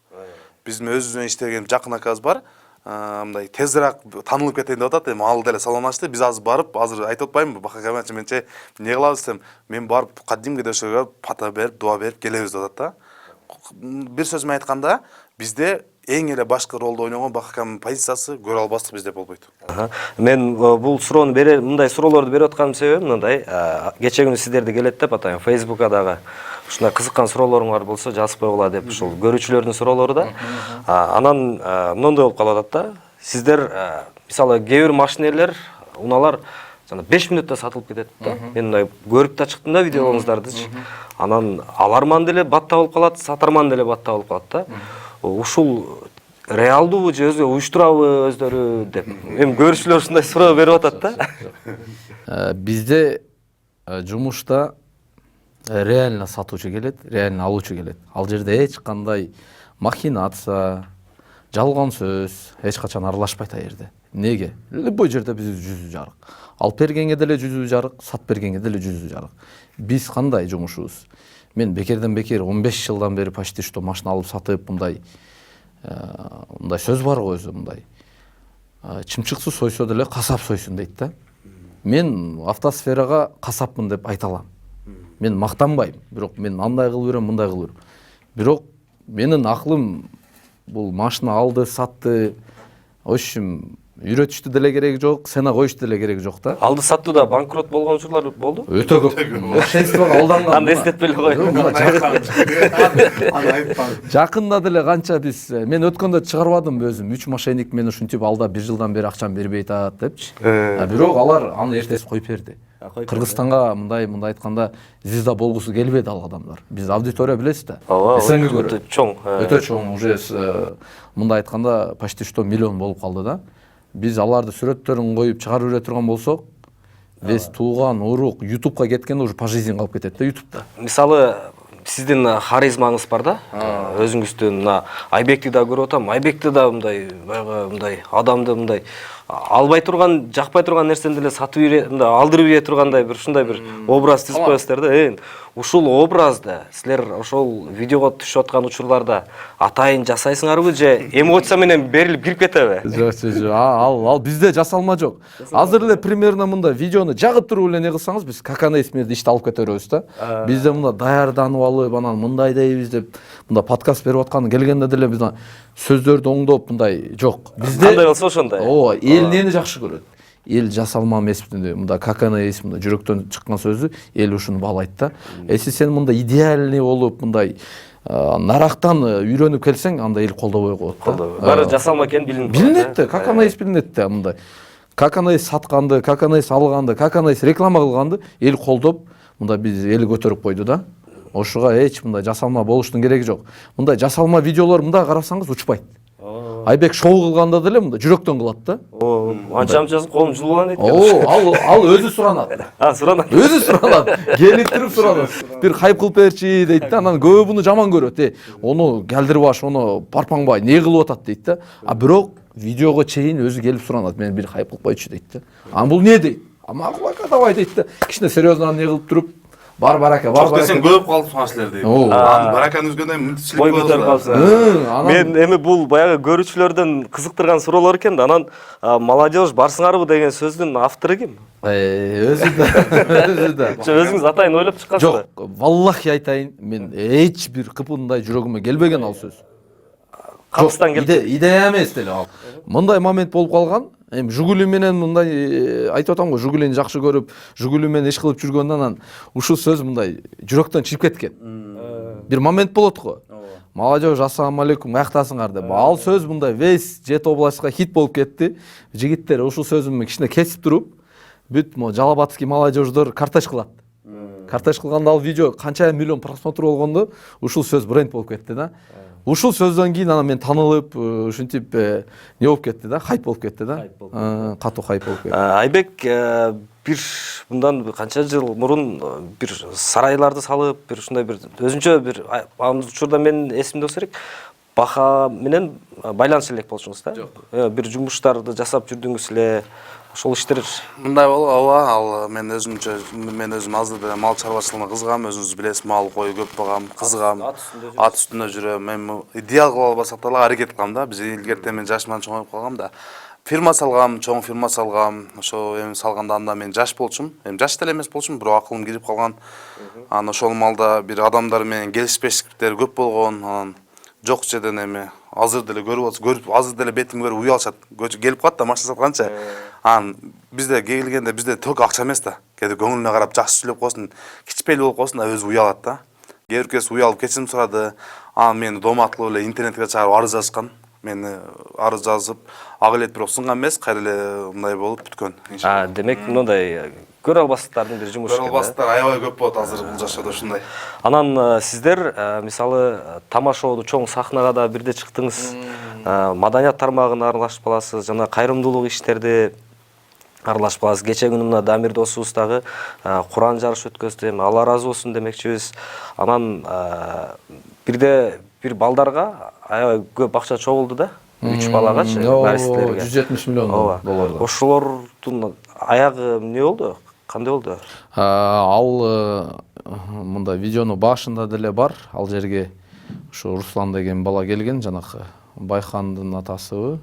[SPEAKER 2] Биздин өзүбүз менен иштеген жакын акабыз бар. Мындай тезирээк таанылып кетейин деп атат. Эми ал деле салон ачты. Биз азыр барып, азыр айтып атпаймынбы, Бакакамчы менче эмне кылабыз десем, мен барып кадимге дөшөгө пата берип, дуа берип келебиз деп атат да. Бир сөз менен айтканда, бизде эң эле башкы ролду ойногон Бакакамдын позициясы көрө албастык бизде болбойт.
[SPEAKER 3] Мен бул суроону мындай суроолорду берип атканымдын себеби мындай, кече күнү сиздерди келет деп атайын, Facebook'ка дагы ушундай кызыккан суроолоруңар болсо жазып койгула деп ушул көрүүчүлөрдүн суроолору да. Анан мондой болуп калып атат да. Сиздер мисалы кээ бир машинелер, унаалар жана 5 мүнөттө сатылып кетет да. Мен мындай көрүп да чыктым да видеолоңуздардычы. Анан аларман деле батта болуп калат, сатарман деле батта болуп калат да. Ушул реалдуубу же өзү уюштурабы өздөрү деп. Эми көрүүчүлөр ушундай суроо берип атат да.
[SPEAKER 1] Бизде жумушта реально сатуучу келет, реально алуучу келет. Ал жерде эч кандай махинация, жалган сөз эч качан аралашпайт ал жерде. Неге? Любой жерде биз жүзү жарык. Алып бергенге деле жүзү жарык, сатып бергенге деле жүзү жарык. Биз кандай жумушубуз? Мен бекерден бекер 15 жылдан бери почти что машина алып сатып, мындай сөз бар го өзү мындай. Чымчыксыз сойсо деле касап сойсун дейт да. Мен автосферага касапмын деп айта алам. Мен мактанбайм, бирок мен андай кылып берем, мындай кылып берем. Бирок менин акылым бул машина алды, сатты, общем, үйрөтүштү деле кереги жок, сена коюшту деле кереги жок да.
[SPEAKER 3] Алды саттууда банкрот болгон учурлар болду?
[SPEAKER 1] Өтө көп. Мошенствого алданган.
[SPEAKER 3] Аны эстетпей эле коеюн.
[SPEAKER 1] Жакында деле канча биз мен өткөндө чыгарбадымбы өзүм 3 мошенник мени ушинтип алда 1 жылдан бери акчам бербей атат депчи. Бирок алар аны эртеси коюп берди. Кыргызстанга мындай айтканда звезда болгусу келбеди ал адамдар. Биз аудитория билесиз да. СНГ көрө
[SPEAKER 3] чоң.
[SPEAKER 1] Өтө чоң, уже мындай айтканда почти что миллион болуп калды да. Биз аларды сүрөттөрүн коюп чыгарып бере турган болсок, весь тууган, урук YouTube'га кеткенде уже пожизненно калып кетет да YouTube'да.
[SPEAKER 3] Мисалы сиздин харизмаңыз бар да. Өзүңүздүн мына Айбекти да көрүп атам. Айбекти да мындай адамды мындай албай турган, жакпай турган нерсени деле сатып алдырып ийе тургандай бир ушундай бир образ түзүп коесуздар да. Ушул образды силер ошол видеого түшүп аткан учурларда атайын жасайсыңарбы же эмоция менен берилип кирип кетеби?
[SPEAKER 1] Жок. Ал бизде жасалма жок. Азыр эле примерно мында видеону жагып туруп эле не кылсаңыз, биз какана эсмерди ишти алып кете беребиз да. Бизде мында даярданып алып, анан мындай дейбиз деп, мында подкаст берип аткан келгенде деле биз сөздөрдү оңдоп мындай жок. Бизде
[SPEAKER 3] кандай болсо ошондой.
[SPEAKER 1] Эл нени жакшы көрөт? Эл жасалма эмеспи, мында какана эс, мында жүрөктөн чыккан сөздү эл ушуну баалайт да. Эси сен мында идеальный болуп, мындай нарактан үйрөнүп келсең, анда эл колдобой коет да.
[SPEAKER 3] Баары жасалма экени билинип
[SPEAKER 1] билинет да, какана эс билинет да, мындай. Какана эс сатканды, какана эс алганды, какана эс реклама кылганды эл колдоп, мында биз эл көтөрүп койду да. Ошуга эч мындай жасалма болуштун кереги жок. Мындай жасалма видеолор мында карасаңыз учпайт. Айбек шоу кылганда деле мында жүрөктөн кылат да.
[SPEAKER 3] Анча-мынчасы колум жулган дейт.
[SPEAKER 1] Ал өзү суранат.
[SPEAKER 3] Суранат.
[SPEAKER 1] Өзү суранат. Келип туруп суранат. Бир хайп кылып берчи дейт да. Анан көбү буну жаман көрөт. Ону Келдирбаш, ону Парпаңбай не кылып атат дейт да. Бирок видеого чейин өзү келип суранат. Мен бир хайп кылып койчу дейт да. Бул не дейт? Макул ака давай дейт да. Кичине серьезно не кылып туруп бар барака.
[SPEAKER 2] Сен көп калыпсың ашылар дейт. Бараканы үзгөндөн мүнтчилик
[SPEAKER 3] бой көтөрүп калсың. Мен эми бул баягы көрүүчүлөрдөн кызыктырган суроолор экен да. Анан молодежь барсыңарбы деген сөздүн автору ким?
[SPEAKER 1] Өзү да.
[SPEAKER 3] Өзүңүз атайын ойлоп чыккансызбы?
[SPEAKER 1] Жок, валлахи айтайын, мен эч бир кыпындай жүрөгүмө келбеген ал сөз.
[SPEAKER 3] Кыргызстан келип
[SPEAKER 1] идея эмес деле ал. Мындай момент болуп калган. Эми Жигули менен мындай айтып атам го, Жигулини жакшы көрүп, Жигули менен иш кылып жүргөндөн анан ушул сөз мындай жүрөктөн чыгып кеткен. Бир момент болот го. Молодежь, ассаламу алейкум, каяктасыңар деп. Ал сөз мындай весь Жети областка хит болуп кетти. Жигиттер ушул сөзүмө кичине кесип туруп, бүт жалабатский молодежьдор картеж кылат. Картеж кылганда ал видео канча миллион просмотр болгондо ушул сөз бренд болуп кетти да. Ушул сөздөн кийин анан мен таанылып, ушинтип не болуп кетти да, хайп болуп кетти да. Катуу хайп болуп кетти.
[SPEAKER 3] Айбек бир мындан канча жыл мурун бир сарайларды салып, бир ушундай бир өзүнчө бир учурда мен эсимде болсо керек, Баха менен байланыш элек болчуңуз да. Бир жумуштарды жасап жүрдүңүз эле. Ошол иштер
[SPEAKER 2] мындай болуп, ооба, ал мен өзүм азыр деле мал чарбачылыгына кызыгам, өзүңүз билесиз, мал кой көп багам, кызыгам, ат үстүндө жүрөм. Мен идеал кыла албасак дагы аракет кылам да. Биз илгерте мен жаш менен чоңоюп калгам да. Фирма салгам, чоң фирма салгам. Ошо эми салганда анда мен жаш болчумун. Эми жаш деле эмес болчумун, бирок акылым кирип калган. Анан ошол малда бир адамдар менен келишпештиктер көп болгон. Анан жок жерден эми азыр деле көрүп азыр деле бетим көрүп уялышат. Келип калат да машина сатканча. Анан бизде келгенде бизде ток акча эмес да. Кээде көңүлүнө карап жакшы сүйлөп койсун, кичпейли болуп койсун да, өзү уялат да. Кээ бир кез уялып кечирим сурады. Анан мени доматлып эле интернетке чыгарып арыз жазышкан. Мени арыз жазып, ак элет бирок сынган эмес, кайра эле мындай болуп бүткөн.
[SPEAKER 3] Демек мындай көрө албастыктардын бир жумушу.
[SPEAKER 2] Көрө албастыктар аябай көп болот азыр бул жашоодо ушундай.
[SPEAKER 3] Анан сиздер мисалы тамашоодо чоң сахнага да бирде чыктыңыз. Маданият тармагына аралашып каласыз, жана кайрымдуулук иштерди аралашып каласыз. Кече күнү мына Дамир досубуз дагы Куран жарышы өткөздү. Алла ыраазы болсун демекчибиз. Анан бирде бир балдарга аябай көп акча чогулду да. 3 балагачы, наристелерге.
[SPEAKER 1] 170 миллион доллар.
[SPEAKER 3] Ошолордун аягы эмне болду? Кандай болду?
[SPEAKER 1] Ал мындай видеонун башында деле бар. Ал жерге ушу Руслан деген бала келген, жанакы Байхандын атасыбы,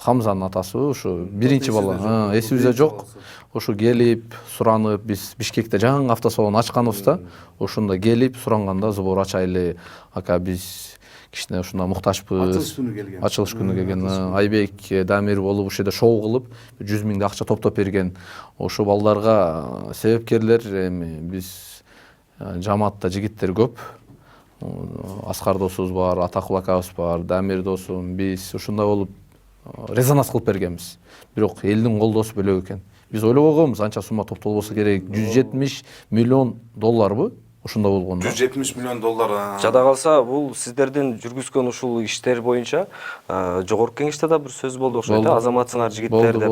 [SPEAKER 1] Хамзанын атасыбы, ушу биринчи бала. Эсибизде жок. Ушу келип, суранып, биз Бишкекте жаңы автосалон ачканбыз да. Ошондо келип суранганда сбор ачайлы, ака биз кичине ушунда муктачпыз. Ачылыш күнү келген. Айбек, Дамир болуп ушул жерде шоу кылып 100 миңди акча топтоп берген. Ошо балдарга себепкерлер эми биз жамаатта жигиттер көп. Аскар досубуз бар, Атакул акабыз бар, Дамир досум, биз ушундай болуп резонанс кылып бергенбиз. Бирок элдин колдоосу бөлөк экен. Биз ойлоп койгонбуз, анча сумма топтолбосо керек. 170 миллион долларбы? Ошондо болгон.
[SPEAKER 2] 170 миллион доллар.
[SPEAKER 3] Жада калса, бул сиздердин жүргүзгөн ушул иштер боюнча жогорку кеңеште да бир сөз болду окшойт, азаматсыңар жигиттер деп.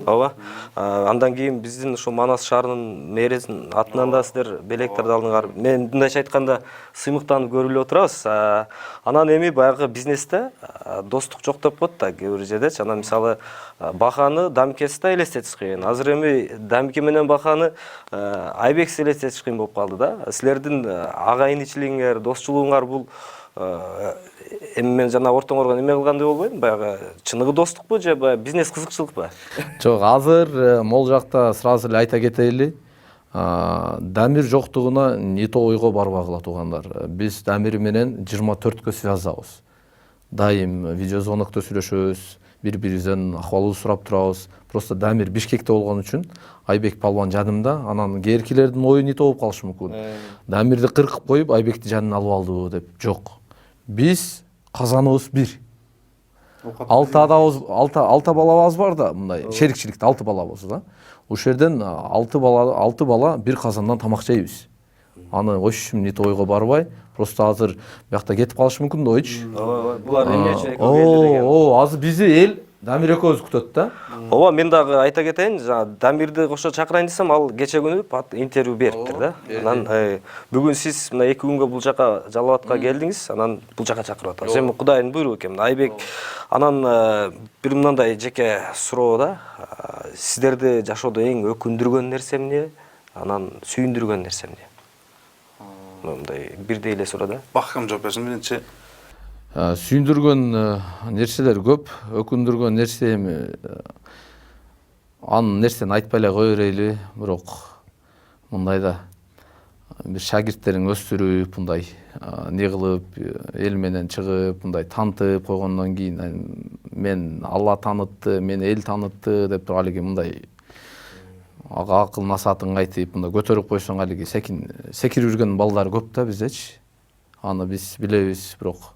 [SPEAKER 3] Ооба. Андан кийин биздин ошо Манас шаарынын мэрисинин атынан да сиздер белектерди алдыңар. Мен мындайча айтканда сыймыктанып көрүп эле отурабыз. Анан эми баягы бизнесте достук жок деп коет да кээ бир жердечи. Анан мисалы Баханы Дамикеси да элестетиш кыйын. Азыр эми Дамике менен Баханы Айбекси элестетиш кыйын болуп калды да. Силердин агайын-ичилигиңер, достчулугуңар бул эми мен жана ортоңорго неме кылгандай болбойм? Баягы чыныгы достукпу же бизнес кызыкчылыкпы?
[SPEAKER 1] Жок, азыр могул жакта сразу эле айта кетели. Дамир жоктугуна не то ойго барбагыла туугандар. Биз Дамир менен 24кө связабыз. Дайым видеозвонокто сүйлөшөбүз, бири-бирибизден акыбалыбызды сурап турабыз. Просто Дамир Бишкекте болгон үчүн Айбек палван жанымда, анан кээркилердин ою не то болуп калышы мүмкүн. Дамирди кыркып коюп, Айбекти жанына алып алдыбы деп. Жок. Биз казаныбыз бир. 6 балабыз бар да, мындай шерикчиликте 6 балабыз да. Ошол жерден 6 бала бир казандан тамак жейбиз. Аны ошим не то ойго барбай, просто азыр биякта кетип калышы мүмкүн да ойчу.
[SPEAKER 3] Булар эмне үчүн экөө?
[SPEAKER 1] Азыр бизи эл Дамир экөөбүз күтөт да.
[SPEAKER 3] Ооба, мен дагы айта кетейин, Дамирди кошо чакырайын десем, ал кече күнү интервью бериптир да. Анан бүгүн сиз мына 2 күнгө бул жака Жалал-Абадка келдиңиз, анан бул жака чакырып атабыз. Эми Кудайдын буйругу экен. Айбек, анан бир мындай жеке суроо да. Сиздерди жашоодо эң өкүндүргөн нерсе эмне? Анан сүйүндүргөн нерсе эмне? Мындай бирдей эле суроо да.
[SPEAKER 2] Баккам жооп берсин биринчи.
[SPEAKER 1] Сүйүндүргөн нерселер көп, өкүндүргөн нерсе эми анын нерсени айтпай эле кое берели, бирок мындай да бир шагирттерин өстүрүп мындай не кылып эл менен чыгып мындай таанытып койгондон кийин мен Алла таанытты, мени эл таанытты деп туруп алиги мындай акыл насаатын айтып мындай көтөрүп койсоң алиги секирип жүргөн балдар көп да биздечи. Аны биз билебиз, бирок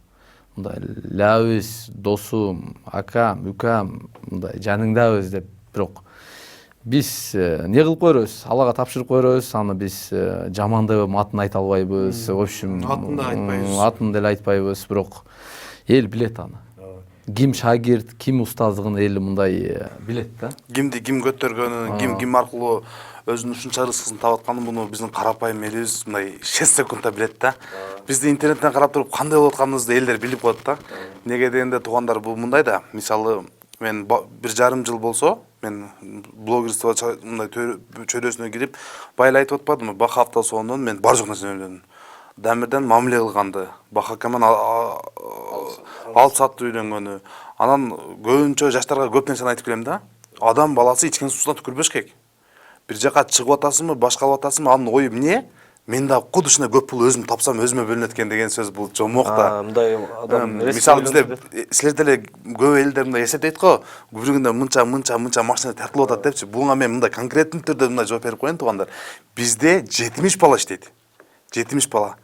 [SPEAKER 1] мындай лабыз, досум, акам, үкам, мындай жаныңдабыз деп бирок биз не кылып койбойбуз, Аллага тапшырып койбойбуз, аны биз жаман деп атын айта албайбыз. В общем,
[SPEAKER 2] атын да айтпайбыз.
[SPEAKER 1] Атын деле айтпайбыз, бирок эл билет аны. Ким шагирт, ким устаздыгын эл мындай билет да.
[SPEAKER 2] Кимди ким көтөргөнүн, ким аркылуу өзүнүн ушунча рызкысын таап атканын муну биздин карапайым элибиз мындай 6 секундта билет да. Бизди интернеттен карап туруп кандай болуп атканыбызды элдер билип коет да. Неге дегенде туугандар бул мындай да. Мисалы мен 1,5 жыл болсо, мен блогерство мындай чөйрөсүнө кирип байла айтып атпадымбы? Баха автосалонунан мен бар жок нерсени үйрөндүм. Дамирден мамиле кылганды, Бахакаман алып сатты үйрөнгөнү. Анан көбүнчө жаштарга көп нерсени айтып келем да. Адам баласы ичкен суусуна түкүрбөш керек. Бир жака чыгып атасыңбы, башка алып атасыңбы, анын ою эмне? Мен да куд ушундай көп пул өзүм тапсам өзүмө бөлүнөт экен деген сөз бул жомок да.
[SPEAKER 3] Мындай адам
[SPEAKER 2] Мисалы бизде силер деле көп элдер мындай эсептейт го, бир күндө мынча машина тартылып атат депчи. Буга мен мындай конкреттүү түрдө мындай жооп берип коеюн туугандар. Бизде 70 бала иштейт. 70 бала.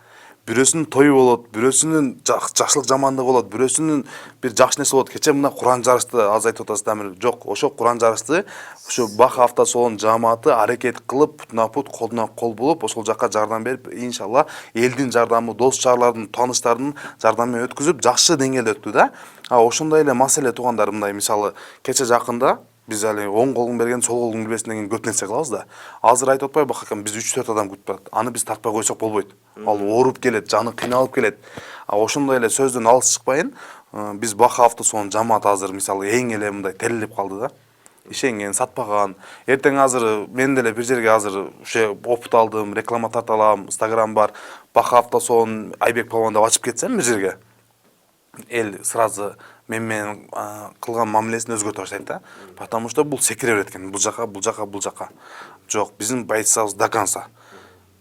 [SPEAKER 2] Бирөөсүнүн тою болот, бирөөсүнүн жакшылык жамандыгы болот, бирөөсүнүн бир жакшы нерсе болот. Кече мына Куран жарышты аз айтып атасыз Дамир. Жок, ошо Куран жарышты ушу Баха автосалон жамааты аракет кылып, путна-пут, колдон-кол болуп, ошол жакка жардам берип, иншалла элдин жардамы, дос жарлардын, тааныштардын жардамы менен өткүзүп, жакшы деңгээлде өттү да. Ошондой эле маселе туугандар, мындай мисалы кече жакында биз али оң колуң берген, сол колуң билбесин деген көп нерсе кылабыз да. Азыр айтып атпайбы Бахакам, биз 3-4 адам күтүп атат. Аны биз тартпай койсок болбойт. Ал ооруп келет, жаны кыйналып келет. Ошондой эле сөздөн алыс чыкпайын. Биз Баха автосалон жамаат азыр мисалы эң эле мындай терилип калды да. Ишенген, сатпаган. Эртең азыр мен деле бир жерге азыр ушо опыт алдым, реклама тарта алам, Instagram бар. Баха автосалон Айбек Палван деп ачып кетсем бир жерге. Эл сразу мен кылган мамилесин өзгөртө баштайт да. Потому что бул секире берет экен. Бул жака. Жок, биздин позициябыз до конца.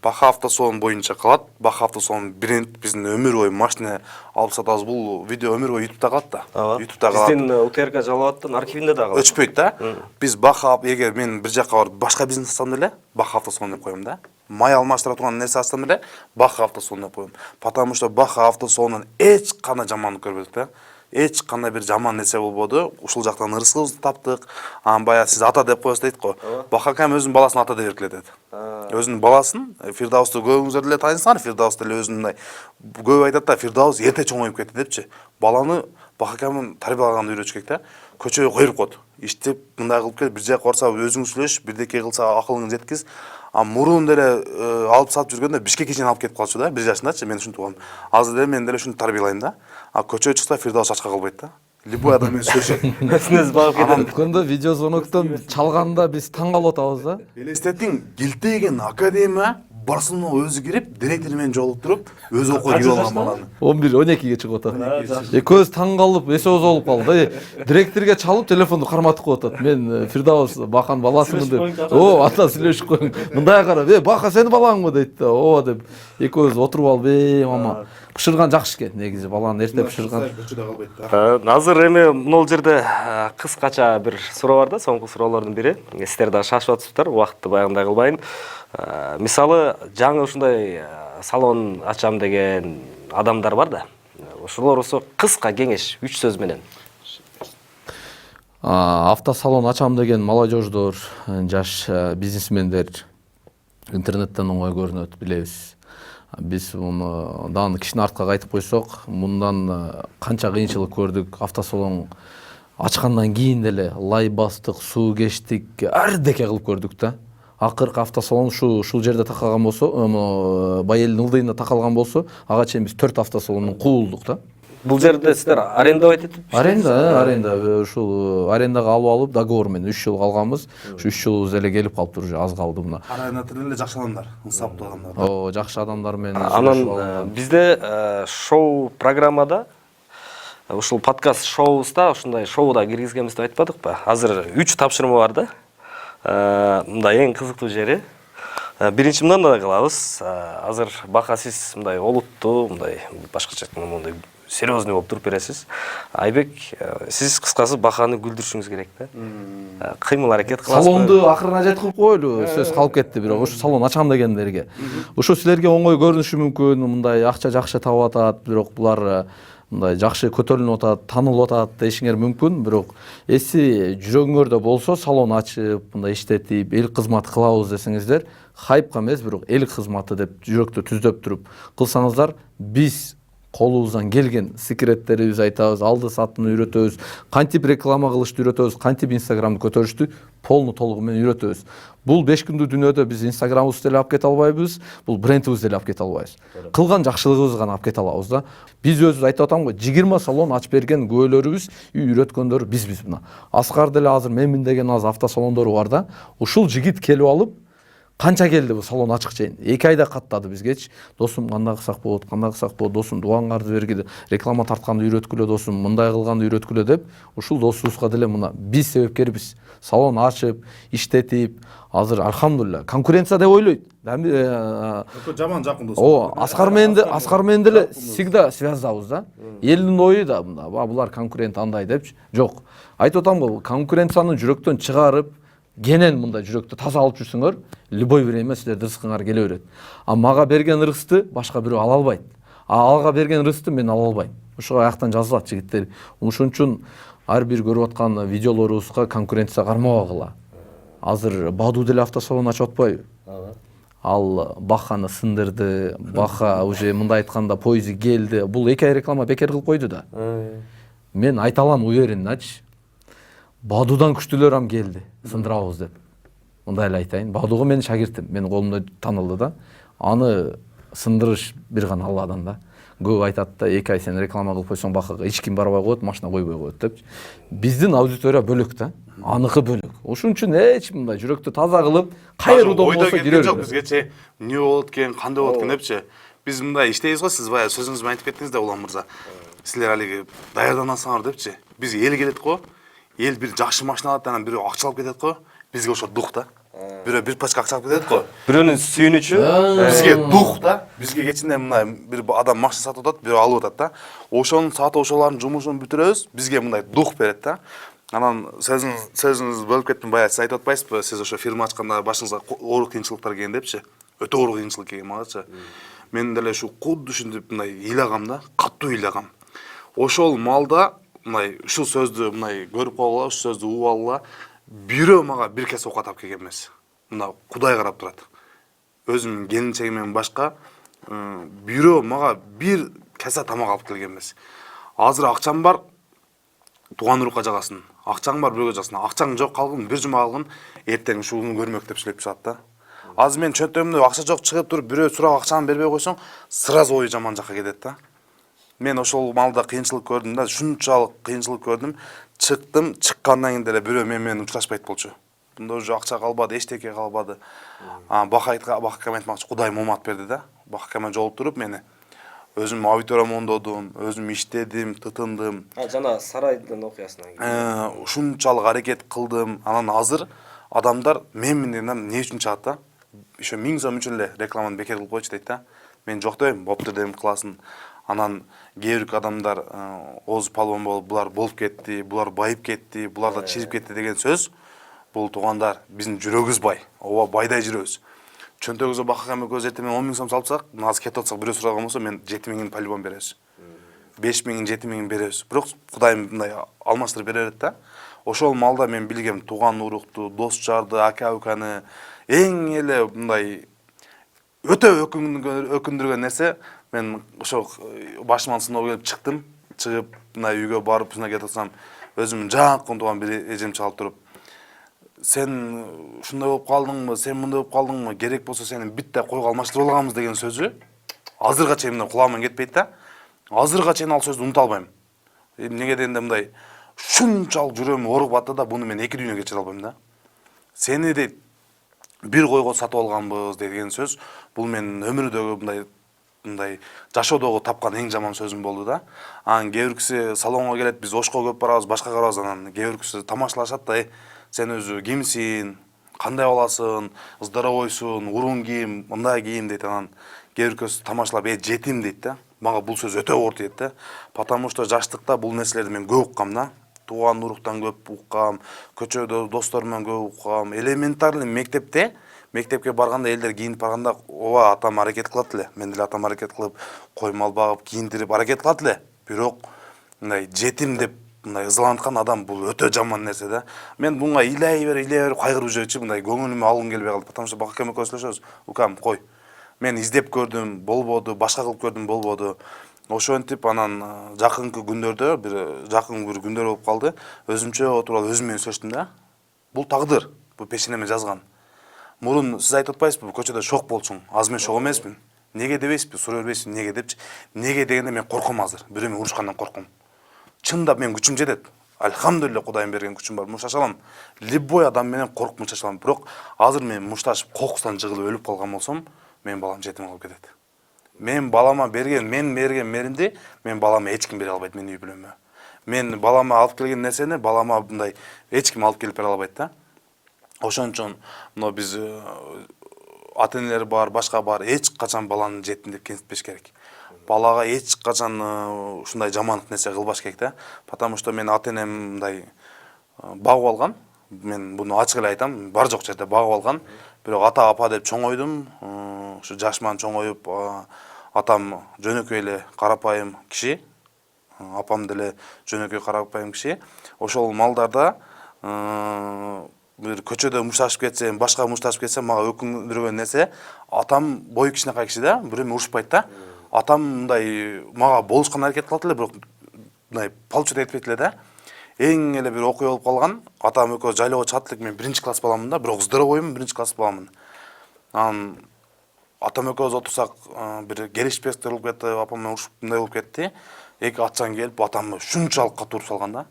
[SPEAKER 2] Баха автосалон боюнча калат. Баха автосалон бренд биздин өмүр бою машина алып сатабыз. Бул видео өмүр бою YouTube'да калат да. YouTube'да калат.
[SPEAKER 3] Биздин УТРК Жалалабаттын архивинде да калат.
[SPEAKER 2] Өчпөйт да. Биз Баха, эгер мен бир жака барып башка бизнес ачсам деле Баха автосалон деп коем да. Май алмаштыра турган нерсе ачсам деле Баха автосалон деп коем. Потому что Баха автосалонунан эч кандай жамандык көрбөдүк да. Эч кандай бир жаман нерсе болбоду. Ушул жактан ырыскыбызды таптык. Бая сиз ата деп коесуз дейт го. Бахакам өзүнүн баласын ата деп эркелет дейт. Өзүнүн баласын, Фирдаусты көбүңүздөр деле таанысыңар, Фирдаус деле өзүнүн мындай көп айтат да, Фирдаус эрте чоңоюп кетти депчи. Баланы Бахакамын тарбиялаганды үйрөтүш керек да. Көчөгө коюп коет. Иштеп мындай кылып кел, бир жака барса өзүң сүйлөш, бирдеке кылса акылыңды жеткиз. Мурун деле алып сатып жүргөндө Бишкекке чейин алып кетип калчу да, 1 жашындачы, мен ушинтип калдым. Азыр деле мен деле ушинтип тарбиялайм да. Көчөгө чыкса Фирдаус ачка калбайт да. Любой адам менен сүйлөшөт.
[SPEAKER 3] Өзүнүз багып кетет.
[SPEAKER 1] Өткөндө видео звоноктон чалганда биз таң калып атабыз да.
[SPEAKER 2] Элестетиң, Гилтеген академия барсына өзү кирип, директор менен жолугуп туруп, өзү окуп кирип алган баланы.
[SPEAKER 1] 11-12ге чыгып атат. Көз таң калып, эсебиз болуп калды. Директорге чалып телефонду карматып коюп атат. Мен Фирдаус Баханын баласымын деп. Ата сүйлөшүп коюң. Мындай карап, Баха сенин балаңбы дейт да. Деп экөөбүз отуруп алып, мама пышырган жакшы экен, негизи баланы эрте пышырган.
[SPEAKER 3] Азыр эми могул жерде кыскача бир суроо бар да, соңку суроолордун бири. Сиздер да шашып атыптыр, убакытты баягындай кылбайын. Мисалы жаңы ушундай салон ачам деген адамдар бар да. Ошолорусу кыска кеңеш 3 сөз менен.
[SPEAKER 1] Автосалон ачам деген молодеждор, жаш бизнесмендер интернеттен оңой көрүнөт, билебиз. Биз муну дагы кичине артка кайтып койсок, мындан канча кыйынчылык көрдүк. Автосалон ачкандан кийин деле лай бастык, суу кечтик, ардеке кылып көрдүк да. Акыркы автосалон ушул жерде такалган болсо, Байэлдин ылдыйына такалган болсо, ага чейин биз 4 автосалондун куулдук да.
[SPEAKER 3] Бул жерде сиздер арендовать этип?
[SPEAKER 1] Аренда. Ушул арендага алып договор менен 3 жыл калганбыз. Ушу 3 жылыбыз эле келип калыптыр, уже аз калды мына.
[SPEAKER 2] Арендатор эле жакшы адамдар, ынсаптуу адамдар.
[SPEAKER 1] Жакшы адамдар менен.
[SPEAKER 3] Анан бизде шоу программада ушул подкаст шоусунда ушундай шоуда киргизгенбиз деп айтпадыкпы? Азыр 3 тапшырма бар да. Мындай эң кызыктуу жери Биринчи мындан да кылабыз. Азыр бака сиз мындай олуттуу, мындай башкача айтканда мындай серьезный болуп туруп бересиз. Айбек, сиз кыскасы баканы күлдүрүшүңүз керек да. Кыймыл аракет кыласызбы?
[SPEAKER 1] Салонду акырына жеткилип коелу, сөз калып кетти, бирок ушу салон ачам дегендерге. Ушу силерге оңой көрүнүшү мүмкүн, мындай акча жакшы таап атат, бирок булар мындай жакшы көтөрүлүп атат, танылып атат дешиңер мүмкүн, бирок эси жүрөгүңөрдө болсо салон ачып, мындай иштетип, эл кызматы кылабыз десеңиздер, хайпка эмес, бирок эл кызматы деп жүрөктө түздөп туруп кылсаңыздар, биз колубуздан келген секреттерибиз айтабыз, алды сатыны үйрөтөбүз, кантип реклама кылышты үйрөтөбүз, кантип инстаграмды көтөрүштү полный толугу менен үйрөтөбүз. Бул 5 күндүк дүйнөдө биз инстаграмыбызды деле алып кете албайбыз, бул брендибизди деле алып кете албайбыз. Кылган жакшылыгыбызды гана алып кете алабыз да. Биз өзүбүз айтып атам го, 20 салон ачып берген күбөлөрүбүз, үйрөткөндөрү бизбиз мына. Аскар деле азыр Мемин деген азыр автосалондору бар да. Ушул жигит келип алып, канча келди бул салон ачык чейин. 2 айда каттады бизгечи. Досум кандай кылсак болот, досум дубаңгарды бергиле, реклама тартканды үйрөткүлө досум, мындай кылганды үйрөткүлө деп, ушул досубузга деле мына биз себепкербиз. Салон ачып, иштетип, азыр альхамдулилла конкуренция деп ойлойт.
[SPEAKER 2] Жаман жакын дос.
[SPEAKER 1] Аскар менен деле всегда связьдабыз да. Элдин ою да мында, булар конкурент андай депчи. Жок. Айтып атам го, конкуренцияны жүрөктөн чыгарып, генен мында жүрөктү таза алып жүрсөңөр, любой время силердин рызкыңар келе берет. А мага берген рызыкты башка бирөө ала албайт. Алга берген рызыкты мен ала албайм. Ошого аяктан жазылат жигиттер. Ошон үчүн ар бир көрүп аткан видеолорубузга конкуренция кармабагыла. Азыр Баду деле автосалон ачып атпайбы? Ал Баханы сындырды, Баха уже мындай айтканда поезди келди. Бул 2 ай реклама бекер кылып койду да. Мен айта алам уверенначы. Бадудан күчтүүлөр келди, сындырабыз деп. Мындай эле айтайын. Бадуга менин шагиртим, менин колумда танылды да. Аны сындырыш бир гана Алладан да. Көп айтат да, 2 ай сен реклама кылып койсоң Бакага эч ким барбай коет, машина койбой коет деп. Биздин аудитория бөлөк да. Аныкы бөлөк. Ошон үчүн эч мындай жүрөктү таза кылып, кайруудон болсо кире
[SPEAKER 2] жок бизгечи. Эмне болот экен, кандай болот экен депчи. Биз мындай иштейбиз го, сиз баягы сөзүңүздү айтып кеттиңиз да, Улан мырза. Силер алиги даярданасыңар депчи. Биз эл келет го. Эл бир жакшы машина алат, анан бирөө акча алып кетет го. Бизге ошо дух да. Бирөө бир пачка акча алып кетет го.
[SPEAKER 3] Бирөөнүн сүйүнүчү.
[SPEAKER 2] Бизге дух да. Бизге кечинде мындай бир адам машина сатып атат, бирөө алып атат да. Ошонун сатып ошолардын жумушун бүтүрөбүз. Бизге мындай дух берет да. Анан сөзүңүздү бөлүп кеттим, баягы сиз айтып атпайсызбы, сиз ошо фирма ачканда башыңызга оор кыйынчылыктар келген депчи. Өтө оор кыйынчылык келген магачы. Мен деле ушу кудду ушинтип мындай ыйлагам да, каттуу ыйлагам. Ошол малда мындай ушул сөздү мындай көрүп калгыла, ушул сөздү угуп алгыла. Бирөө мага бир кесе окат алып келген эмес. Мына Кудай карап турат. Өзүмдүн келинчегимден башка бирөө мага бир кесе тамак алып келген эмес. Азыр акчам бар, тууган урукка жагасын. Акчаң бар, бирөөгө жагасын. Акчаң жок калгын, бир жума калгын, эртең ушуну көрмөк деп сүйлөп чыгат да. Азыр мен чөнтөгүмдө акча жок чыгып туруп, бирөө сурап акчаны бербей койсоң, сразу ою жаман жакка кетет да. Мен ошол малда кыйынчылык көрдүм да, шунчалык кыйынчылык көрдүм. Чыктым, чыккандан кийин деле бирөө менен учурашпайт болчу. Мында уже акча калбады, эчтеке калбады. Бака кем айтмакчы, Кудай момат берди да. Бака кеме жолуктуруп мени. Өзүм аудиториям оңдодум, өзүм иштедим, тытындым.
[SPEAKER 3] Жана сарайдын окуясынан кийин.
[SPEAKER 2] Ушунчалык аракет кылдым. Анан азыр адамдар мен деген эмне үчүн чыгат да? Ошо 1000 сом үчүн эле рекламаны бекер кылып койчу дейт да. Мен жок дейм, боптур дейм, кыласын. Анан кээ бир адамдар оз палвон болуп, булар болуп кетти, булар байып кетти, булар да чирип кетти деген сөз. Бул туугандар, биздин жүрөгүбүз бай. Ооба, байдай жүрөбүз. Чөнтөгүбүзгө бака кеме көз эртең 10 000 сом салсак, азыр кетип атсак бирөө сураган болсо, мен 7 000 палвон беребиз. 5 000, 7 000 беребиз. Бирок Кудайым мындай алмаштырып бере берет да. Ошол малда мен билгем тууган урукту, дос жарды, ака уканы эң эле мындай өтө өкүндүргөн нерсе, мен ошо башыман сыноо келип чыктым. Чыгып мына үйгө барып ушуна кетип атсам, өзүм жакын тууган бир эжем чалып туруп, сен ушундай болуп калдыңбы, сен мындай болуп калдыңбы, керек болсо сени битте койго алмаштырып алганбыз деген сөзү азырга чейин мына кулагыман кетпейт да. Азырга чейин ал сөздү унута албайм. Эмнеге дегенде мындай шунчалык жүрөгүм ооруп атты да, буну мен 2 дүйнө кечире албайм да. Сени дейт бир койго сатып алганбыз деген сөз, бул менин өмүрдөгү мындай жашоодогу тапкан эң жаман сөзүм болду да. Анан кээ бир киши салонго келет, биз ошко көп барабыз, башка карабыз, анан кээ бир киши тамашалашат да, сен өзү кимсиң, кандай боласың, здоровойсуң, урун кийим, мындай кийим дейт. Анан кээ биркөөсү тамашалап, жетим дейт да. Мага бул сөз өтө оор тиет да. Потому что жаштыкта бул нерселерди мен көп уккам да. Тууган уруктан көп уккам, көчөдө достор менен көп уккам. Элементарный мектепке барганда элдер кийинип барганда, ооба атам аракет кылат эле. Мен деле атам аракет кылып, коймал багып, кийиндирип аракет кылат эле. Бирок мындай жетим деп мындай ызаланткан адам бул өтө жаман нерсе да. Мен буга ыйлай берип кайгырып жүрчү, мындай көңүлүмө алгым келбей калды. Потому что бак акам экөөбүз сүйлөшөбүз. Укам, кой. Мен издеп көрдүм, болбоду, башка кылып көрдүм, болбоду. Ошентип анан жакынкы күндөрдө жакын бир күндөр болуп калды. Өзүмчө отуруп алып өзүм менен сүйлөштүм да. Бул тагдыр, бул пешенеме жазган. Мурун сиз айтып атпайсызбы, көчөдө шок болчуң. Азыр мен шок эмесмин. Неге дебейсизби, сурай бербейсизби, неге депчи. Неге дегенде мен корком азыр. Бирөө менен урушкандан корком. Чындап мен күчүм жетет. Альхамдулилля, Кудайым берген күчүм бар. Мушташа алам. Любой адам менен коркуп мушташа алам. Бирок азыр мен мушташып, кокустан жыгылып өлүп калган болсом, мен балам жетим калып кетет. Мен балама берген меримди мен балама эч ким бере албайт менин үй бүлөмө. Мен балама алып келген нерсени балама мындай эч ким алып келип бере албайт да. Ошон үчүн мына биз ата-энелер бар, башка бар, эч качан баланы жетим деп кемситпеш керек. Балага эч качан ушундай жамандык нерсе кылбаш керек да. Потому что мен ата-энем мындай багып алган. Мен буну ачык эле айтам, бар жок жерде багып алган. Бирок ата апа деп чоңойдум. Ушу жашман чоңоюп, атам жөнөкөй эле карапайым киши, апам деле жөнөкөй карапайым киши. Ошол малдарда бир көчөдө мушташып кетсем, башка мушташып кетсем, мага өкүндүргөн нерсе, атам бою кичинекей киши да, бирөө менен урушпайт да. Атам мындай мага болушкан аракет кылат эле, бирок мындай получат этпейт эле да. Эң эле бир окуя болуп калган. Атам экөө жайлоого чыгат элек, мен 1-класс баламын да, бирок здоровоймун, 1-класс баламын. Анан атам экөөбүз отурсак, бир келишпестер болуп кетти, апам менен урушуп мындай болуп кетти. Эки атчан келип, атамды шунчалык катуу уруп салган да.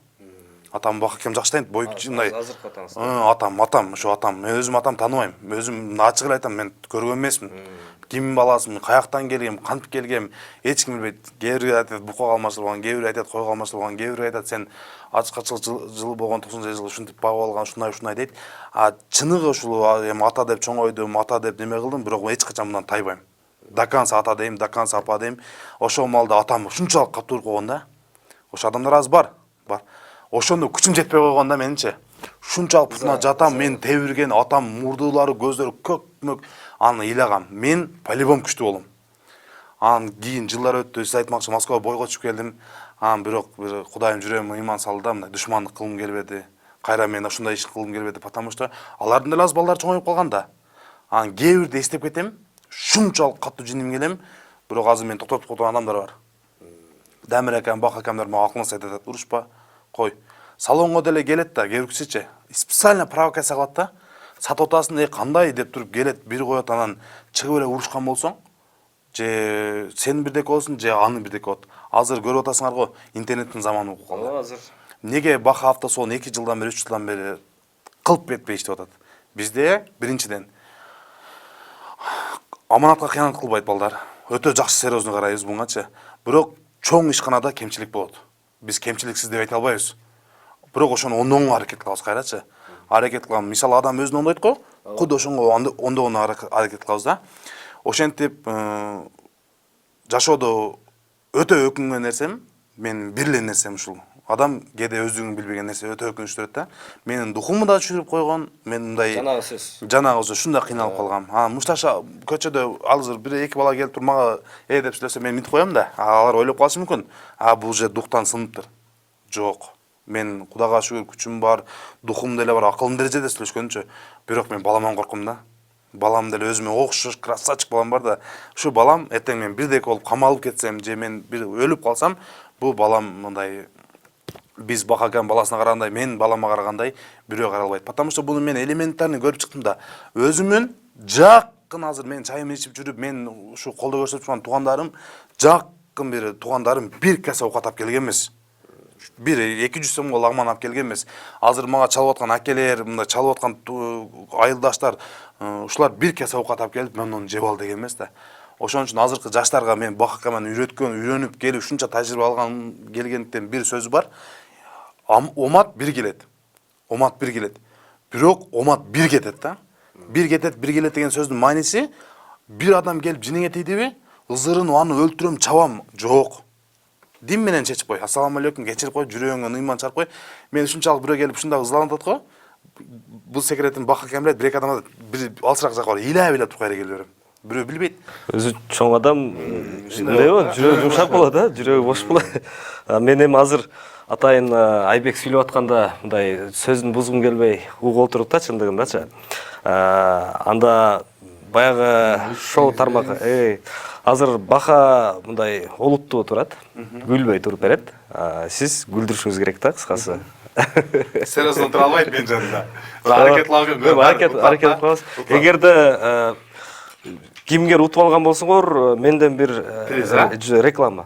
[SPEAKER 2] Атам бак акем жакшы тайынт, бою кичинекей.
[SPEAKER 3] Азыркы атаңыз.
[SPEAKER 2] Атам, ошо атам. Мен өзүм атам тааныбайм. Өзүм ачык эле айтам, мен көргөн эмесмин. Кимдин баласымын, каяктан келгем, кантип келгем, эч ким билбейт. Кээ бирөө айтат букка калмаштыр болгон, кээ бирөө айтат кой калмаштыр болгон, кээ бирөө айтат сен ачкачыл жыл болгон 90-жыл ушинтип багып алган, ушундай дейт. Чыныгы ушул эми ата деп чоңойдум, ата деп неме кылдым, бирок эч качан мындан тайбайм. Даканса ата дейм, даканса апа дейм. Ошол малда атам ушунчалык катуу уруп койгон да. Ошо адамдар аз бар. Ошондо күчүм жетпей койгон да менимче. Шунчалык бутуна жатам, мен тебирген, атам мурдулары, көздөрү көк-мөк, аны ыйлагам. Мен по-любому күчтүү болом. Анан кийин жылдар өттү, сиз айтмакчы, Москвага бойго түшүп келдим. Анан бирок бир Кудайым жүрөгүмө ыйман салды да, мындай душмандык кылгым келбеди. Кайра мен ушундай иш кылгым келбеди, потому что алардын деле аз балдары чоңоюп калган да. Анан кээ бирде эстеп кетем, шунчалык катуу жиним келем, бирок азыр мен токтотуп койгон адамдар бар. Дамир акам, Бак акамдар мага акылыңыз айтат, урушпа, кой. Салонго деле келет да, кээ биркисичи специально провокация кылат да. Сатып атасың, кандай деп туруп келет, бир коет, анан чыгып эле урушкан болсоң, же сен бирдеке болсун, же аны бирдеке болот. Азыр көрүп атасыңар го, интернеттин заманы болуп калды.
[SPEAKER 3] Азыр
[SPEAKER 2] Неге Бак автосалон 2 жылдан бери, 3 жылдан бери кылп этпей иштеп атат? Бизде биринчиден аманатка кыянат кылбайт балдар. Өтө жакшы серьезный карайбыз бугачы. Бирок чоң ишканада кемчилик болот. Биз кемчиликсиз деп айта албайбыз. Бирок ошону ондогонго аракет кылабыз кайрачы. Аракет кылам. Мисалы адам өзүн ондойт го, куд ошонго ондогону аракет кылабыз да. Ошентип жашоодо өтө өкүнгөн нерсем, мен бир эле нерсем ушул. Адам кээде өзүнүн билбеген нерсе өтө өкүнүчтүү да. Менин духумду да түшүрүп койгон, мен мындай
[SPEAKER 3] жанагы сөз.
[SPEAKER 2] Жанагы ушундай кыйналып калгам. Мушташа көчөдө азыр бир-эки бала келип туруп мага деп сүйлөсө мен мынтип коем да. Алар ойлоп калышы мүмкүн. Бул же духтан сыныптыр. Жок. Мен Кудайга шүгүр күчүм бар, духум деле бар, акылым дережеде сүйлөшкөнчө. Бирок мен баламан корком да. Балам деле өзүмө окшош красавчик балам бар да. Ушу балам эртең мен бирдеке болуп камалып кетсем, же мен бир өлүп калсам, бул балам мындай биз Бак акам баласына карагандай, мен балама карагандай бирөө карай албайт. Потому что буну мен элементарный көрүп чыктым да. Өзүмүн жакын азыр мен чайымды ичип жүрүп, мен ушу колдо көрсөтүп турган туугандарым, жакын бир туугандарым бир каса овкат алып келген эмес. Бир 200 сомго лагман алып келген эмес. Азыр мага чалып аткан акелер, мындай чалып аткан айылдаштар, ушулар бир каса овкат алып келип, мен аны жеп ал деген эмес да. Ошон үчүн азыркы жаштарга мен Бак акаман үйрөнүп келип ушунча тажрыйба алган келгендиктен бир сөз бар. Омат бир келет. Омат бир келет. Бирок омат бир кетет да. Бир кетет, бир келет деген сөздүн мааниси бир адам келип жиниңе тийдиби, ызырын аны өлтүрөм, чабам, жок. Дин менен чечип кой. Ассаламу алейкум, кечирип кой, жүрөгүңө ыйман чарып кой. Мен ушунчалык бирөө келип ушундай ызаланып атат го. Бул секретин бака кемирет, бир эки адам бир алсыраак жакка барып ыйлап туруп кайра келе берем. Бирөө билбейт.
[SPEAKER 3] Өзү чоң адам мындайбы, жүрөгү жумшак болот, жүрөгү бош болот. Мен эми азыр атайын Айбек сүйлөп атканда мындай сөзүн бузгум келбей угуп отуруп да чындыгындачы. Анда баягы шоу тармак азыр бака мындай олуттуу турат, күлбөй туруп берет. Сиз күлдүрүшүңүз керек да, кыскасы.
[SPEAKER 2] Серьезно тура албайт мен жанында. Аракет кылып
[SPEAKER 3] аракет кылабыз. Эгерде кимгер утуп алган болсоңор, менден бир реклама.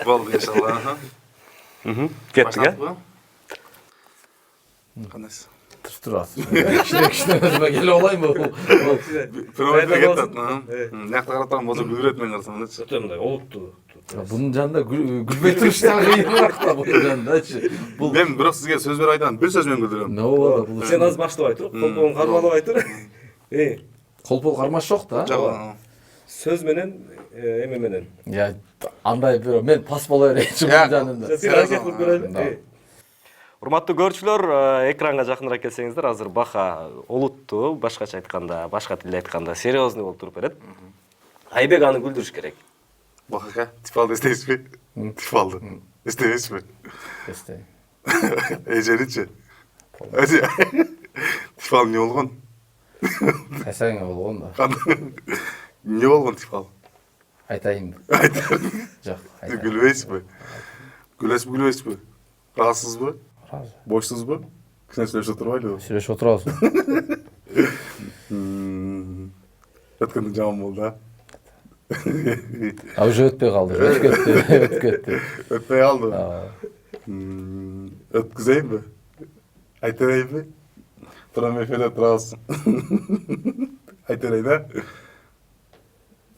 [SPEAKER 2] Болду, иншалла.
[SPEAKER 3] Кеттик, э?
[SPEAKER 2] Кандайсыз?
[SPEAKER 1] Турасыз. Кичине өзүмө келе алайбы?
[SPEAKER 2] Провайдер кетет. Накта карап турам болсо күлүрөт мен карасам элечи.
[SPEAKER 3] Өтө мындай олуттуу.
[SPEAKER 1] Bunun жанында күлбөй туруш дагы кыйыныраак да бунун жанындачы.
[SPEAKER 2] Мен бирок сизге сөз берип айтам, бир сөз менен күлдүрөм.
[SPEAKER 1] Не болот бул?
[SPEAKER 3] Сен азыр баштабай туруп, колпоңду кармалабай тур.
[SPEAKER 1] Колпол кармаш жок да.
[SPEAKER 3] Сөз менен, эме менен.
[SPEAKER 1] Я андай бирөө мен пас боло берейинчи бунун жанында.
[SPEAKER 3] Сен аракет кылып көрөлү. Урматтуу көрүүчүлөр, экранга жакыныраак келсеңиздер, азыр бака олуттуу, башкача айтканда, башка тилде айтканда серьезный болуп туруп берет. Айбек аны күлдүрүш керек.
[SPEAKER 2] Бака, типалды эстейсизби? Типалды. Эстебейсизби?
[SPEAKER 1] Эстейм.
[SPEAKER 2] Эжеричи. Типал эмне болгон?
[SPEAKER 1] Кайсаңа болгон да.
[SPEAKER 2] Эмне болгон типал?
[SPEAKER 1] Айтайынбы? Жок, айтайын.
[SPEAKER 2] Күлбейсизби? Күлөсүзбү, күлбөйсүзбү? Ыраазсызбы?
[SPEAKER 1] Ыраазы.
[SPEAKER 2] Бошсузбу? Кичине сүйлөшүп турбайлыбы?
[SPEAKER 1] Сүйлөшүп отурабыз.
[SPEAKER 2] Өткөндө жаман болду, а?
[SPEAKER 1] Уже өтпөй калды. Өтүп кетти.
[SPEAKER 2] Өтпөй калды. Өткүзөйүнбү? Айта берейинби? Турам эфирде турабыз. Айта берейин, а?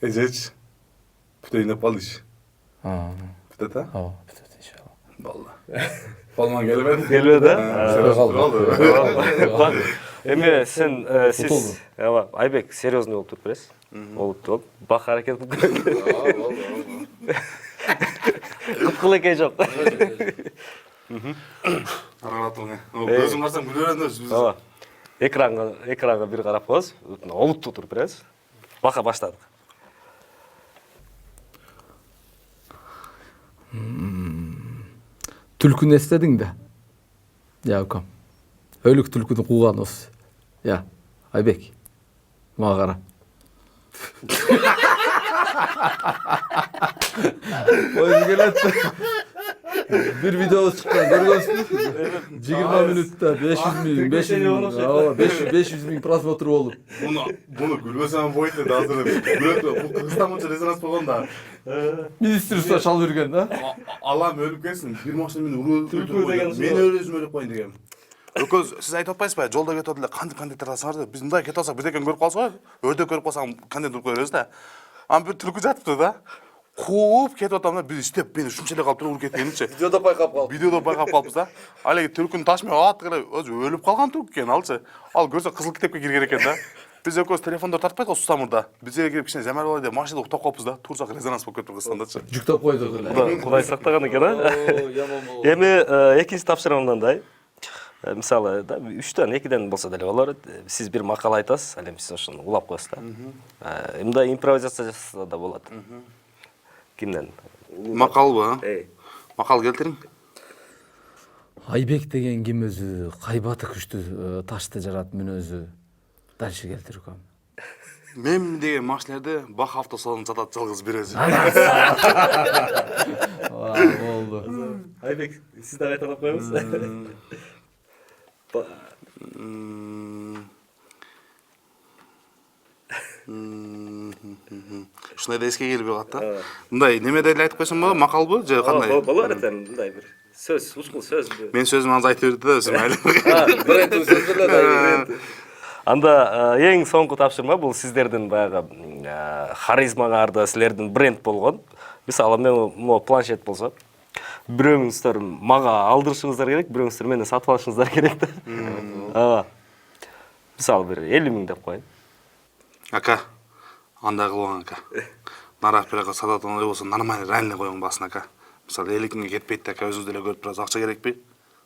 [SPEAKER 2] Эжеч. Бүтөйүн деп калды иш. Бүтөт, а?
[SPEAKER 1] Ооба, бүтөт иншалла.
[SPEAKER 2] Болду. Полман келбеди?
[SPEAKER 3] Келбеди,
[SPEAKER 2] Калды.
[SPEAKER 3] Эми сиз Айбек серьезный болуп туруп бересиз. Олуттуу болуп, бак аракет кылып көрөлү. Кыпкыл экей жок.
[SPEAKER 2] Аратыңы. Өзүң карасаң күлөрөм да биз.
[SPEAKER 3] Ооба. Экранга бир карап коебуз. Олуттуу туруп беребиз. Бака баштадык.
[SPEAKER 1] Түлкүнү эстедиң да? Я, укам. Өлүк түлкүнү кууган осы. Я, Айбек. Мага кара. Ойду келет. Бир видео чыккан, көргөнсүзбү? 20 мүнөттө 500 000 просмотр болуп.
[SPEAKER 2] Буну күлбөсөм бойт да азыр. Бул Кыргызстан боюнча резонанс болгон да.
[SPEAKER 1] Министрство шал берген да?
[SPEAKER 2] Алам өлүп кетсин. Бир машина мени уруу. Мен өзүм өлүп коюн дегем. Өкөз, сиз айтып атпайсызбы? Жолдо кетип эле кандай тартасыңар деп. Биз мындай кетип алсак, бирдекен көрүп калсак, өрдөк көрүп калсаң кандай туруп көрөбүз да. Аны бир түлкү жатыптыр да. Кууп кетип атам да, биз иштеп мени ушунча эле калып туруп кеткенинчи.
[SPEAKER 3] Видеодо байкап калып.
[SPEAKER 2] Видеодо байкап калыппыз да. Ал эги түлкүнү ташмай ат эле өзү өлүп калган түлкү экен алчы. Ал көрсө кызыл китепке кирген экен да. Биз экөөбүз телефондор тартпайт го сусамырда. Бизге кирип кичине замар болой деп машинада уктап калыппыз да. Турсак резонанс болуп кетип Кыргызстандачы.
[SPEAKER 1] Жүктөп койдук эле.
[SPEAKER 3] Кудай сактаган экен, а? Эми экинчи тапшырма мындай. Мисалы, 3-төн 2ден болсо деле болор. Сиз бир макала айтасыз, ал эми сиз ошону улап коесуз да. Мындай импровизация жасаса да болот. Кимден?
[SPEAKER 2] Макалбы? Макал келтириң.
[SPEAKER 1] Айбек деген ким өзү? Кайбаты күчтүү, ташты жарат мүнөзү. Дальше келтирикем.
[SPEAKER 2] Мен деген машинелерди Бах автосалонун сатат жалгыз бир өзү.
[SPEAKER 1] Болду.
[SPEAKER 3] Айбек, сиз дагы айталап коебуз.
[SPEAKER 2] Ушундай да эске келбей калат да. Мындай немеде эле айтып койсом болобу? Макалбы же кандай?
[SPEAKER 3] Болор экен мындай бир сөз, учкул сөз.
[SPEAKER 2] Мен сөзүмдү азыр айтып берди да өзүм айыл.
[SPEAKER 3] Бренд сөз эле. Анда эң соңку тапшырма бул сиздердин баягы харизмаңарда силердин бренд болгон. Мисалы мен могу планшет болсо, бирөөңүздөр мага алдырышыңыздар керек, бирөөңүздөр мени сатып алышыңыздар керек да. Ооба. Мисалы бир 50 миң деп коеюн.
[SPEAKER 2] Ака, андай кылбаң ака. Нарак бирага сататын болсо нормально реально коюң басын ака. Мисалы 50 миңге кетпейт ака, өзүңүз деле көрүп турасыз. Акча керекпи?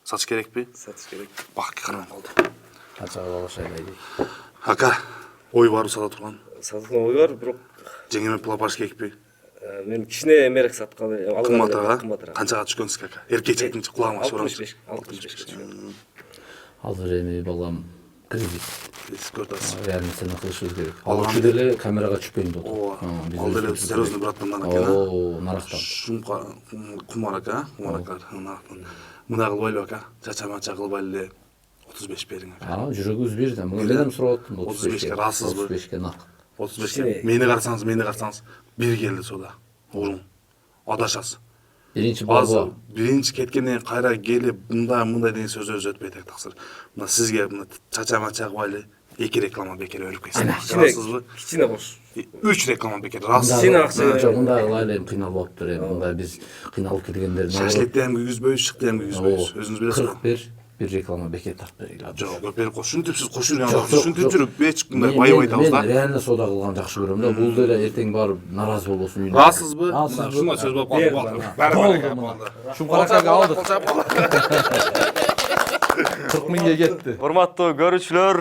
[SPEAKER 2] Сатыш керекпи?
[SPEAKER 3] Сатыш керек.
[SPEAKER 2] Бакка карман калды.
[SPEAKER 1] Канчага балашайлайды.
[SPEAKER 2] Ака, ой барып сата турган.
[SPEAKER 3] Сатылган ой бар, бирок
[SPEAKER 2] Жеңеме плапаш керекпи?
[SPEAKER 3] мен кичине эмерээк саткан.
[SPEAKER 2] Кымбатага. Канчага түшкөнсүз ака? Эркечектинчи кулагыма чыгарам.
[SPEAKER 3] 65.
[SPEAKER 1] Азыр эми балам кризис.
[SPEAKER 2] Сиз көрдүңүз.
[SPEAKER 1] Реально сени кылышыбыз керек. Ал учу деле камерага түшпөйүн деп.
[SPEAKER 2] Ооба. Ал деле серьезный браттан ака.
[SPEAKER 1] Оо, нарактан.
[SPEAKER 2] Шумка кумар ака, кумаракар. Мына кылбайлы ака. Чача-мача кылбайлы эле 35 бериң ака.
[SPEAKER 1] Жүрөгү үзбейр да. Мен элем сурап аттым
[SPEAKER 2] 35 разысызбы?
[SPEAKER 1] 35 нак.
[SPEAKER 2] 35 мени карасаңыз, бир келди сода. Урун. Адашасыз.
[SPEAKER 1] Биринчи
[SPEAKER 2] Азыр
[SPEAKER 1] балба.
[SPEAKER 2] биринчи кеткенден кайра келип, мындай деген сөз өтпөйт таксыр. Мына сизге мына чача-мача кылбайлы 2 реклама бекер өлүп кетсин. Расызбы?
[SPEAKER 3] Кичине кош.
[SPEAKER 2] 3 реклама бекер. Расыз.
[SPEAKER 3] Сен акча.
[SPEAKER 1] Жок, мындай кылайлы эми кыйналып алыптыр эми. Мындай биз кыйналып келгендер.
[SPEAKER 2] Шашлыкты hem yüzböğüz, şıktı hem yüzböğüz. Özünüz bilesiniz.
[SPEAKER 1] 41 bir reklama beket tartып берели.
[SPEAKER 2] Жоқ, көпер қошын деп сіз қошын жүрген деп жүріп бечік мындай бай айтамыз да.
[SPEAKER 1] Мен реально сода кылган жакшы көрөм да. Бул деле эртең барып наразы болбосун үйүнө.
[SPEAKER 2] Расызбы? Шуна сөз болып қалды. Бәрі
[SPEAKER 1] Шумқаракага алдык. 40 миңге кетти.
[SPEAKER 3] Урматтуу көрүүчүлөр,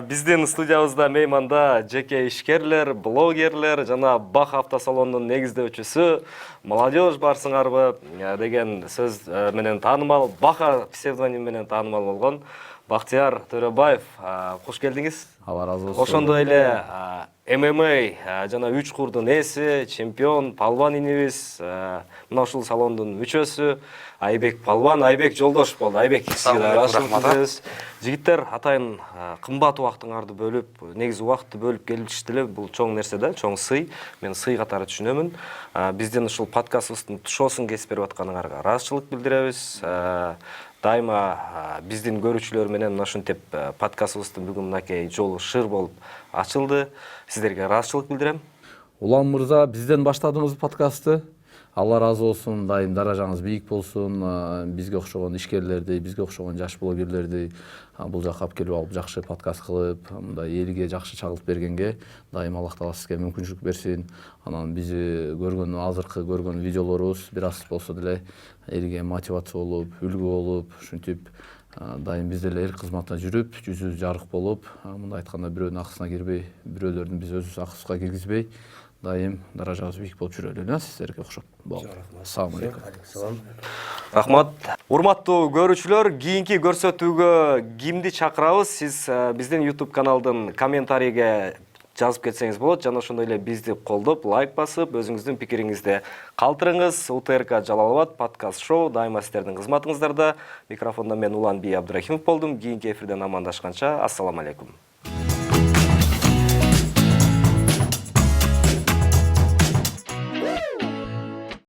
[SPEAKER 3] биздин студиябызда мейманда жеке ишкерлер, блогерлер жана Бах автосалонунун негиздөөчүсү молодежь барсыңарбы деген сөз менен таанымал, Баха псевдоним менен таанымал болгон Бактияр Төрөбаев, кош келдиңиз.
[SPEAKER 1] Алла разы болсун.
[SPEAKER 3] Ошондой эле ММА жана 3 курдун ээси, чемпион, палван инибиз, мына ушул салондун мүчөсү Айбек Палван, Айбек Жолдош болду. Айбек, сизге рахмат. Жигиттер, атайын кымбат убактыңарды бөлүп, негизи убакытты бөлүп келишти. Бул чоң нерсе да, чоң сый. Мен сый катары түшүнөмүн. Биздин ушул подкастыбыздын тушоосун кесип берип атканыңарга ыраазычылык билдиребиз. Дайыма биздин көрүүчүлөр менен мына ушинтип подкастыбыздын бүгүн мынакей жолу шыр болуп ачылды. Сиздерге ыраазычылык билдирем.
[SPEAKER 1] Улан мырза, бизден баштадыңыз подкастты. Алла разы болсун, дайым даражаңыз бийик болсун. Бизге окшогон ишкерлерди, бизге окшогон жаш блогерлерди бул жакка алып келип алып жакшы подкаст кылып, мындай элге жакшы чагылып бергенге дайым Аллах Таала сизге мүмкүнчүлүк берсин. Анан бизи көргөн азыркы көргөн видеолорубуз бир аз болсо деле элге мотивация болуп, үлгү болуп, ушинтип дайым биз деле эл кызматына жүрүп, жүзүбүз жарык болуп, мындай айтканда бирөөнүн акысына кирбей, бирөөлөрдүн биз өзүбүз акысыбызга киргизбей, дайым даражабыз бийик болуп жүрөлү, сиздерге окшоп. Ассаламу алейкум.
[SPEAKER 3] Рахмат. Урматтуу көрүүчүлөр, кийинки көрсөтүүгө кимди чакырабыз? Сиз биздин YouTube каналдын комментарийге жазып кетсеңиз болот, жана ошондой эле бизди колдоп, лайк басып, өзүңүздүн пикириңизди калтырыңыз. УТРК Жалал-Абад подкаст шоу дайыма сиздердин кызматыңыздарда. Микрофондо мен Уланбий Абдрахимов болдум. Кийинки эфирден амандашканча, ассаламу алейкум.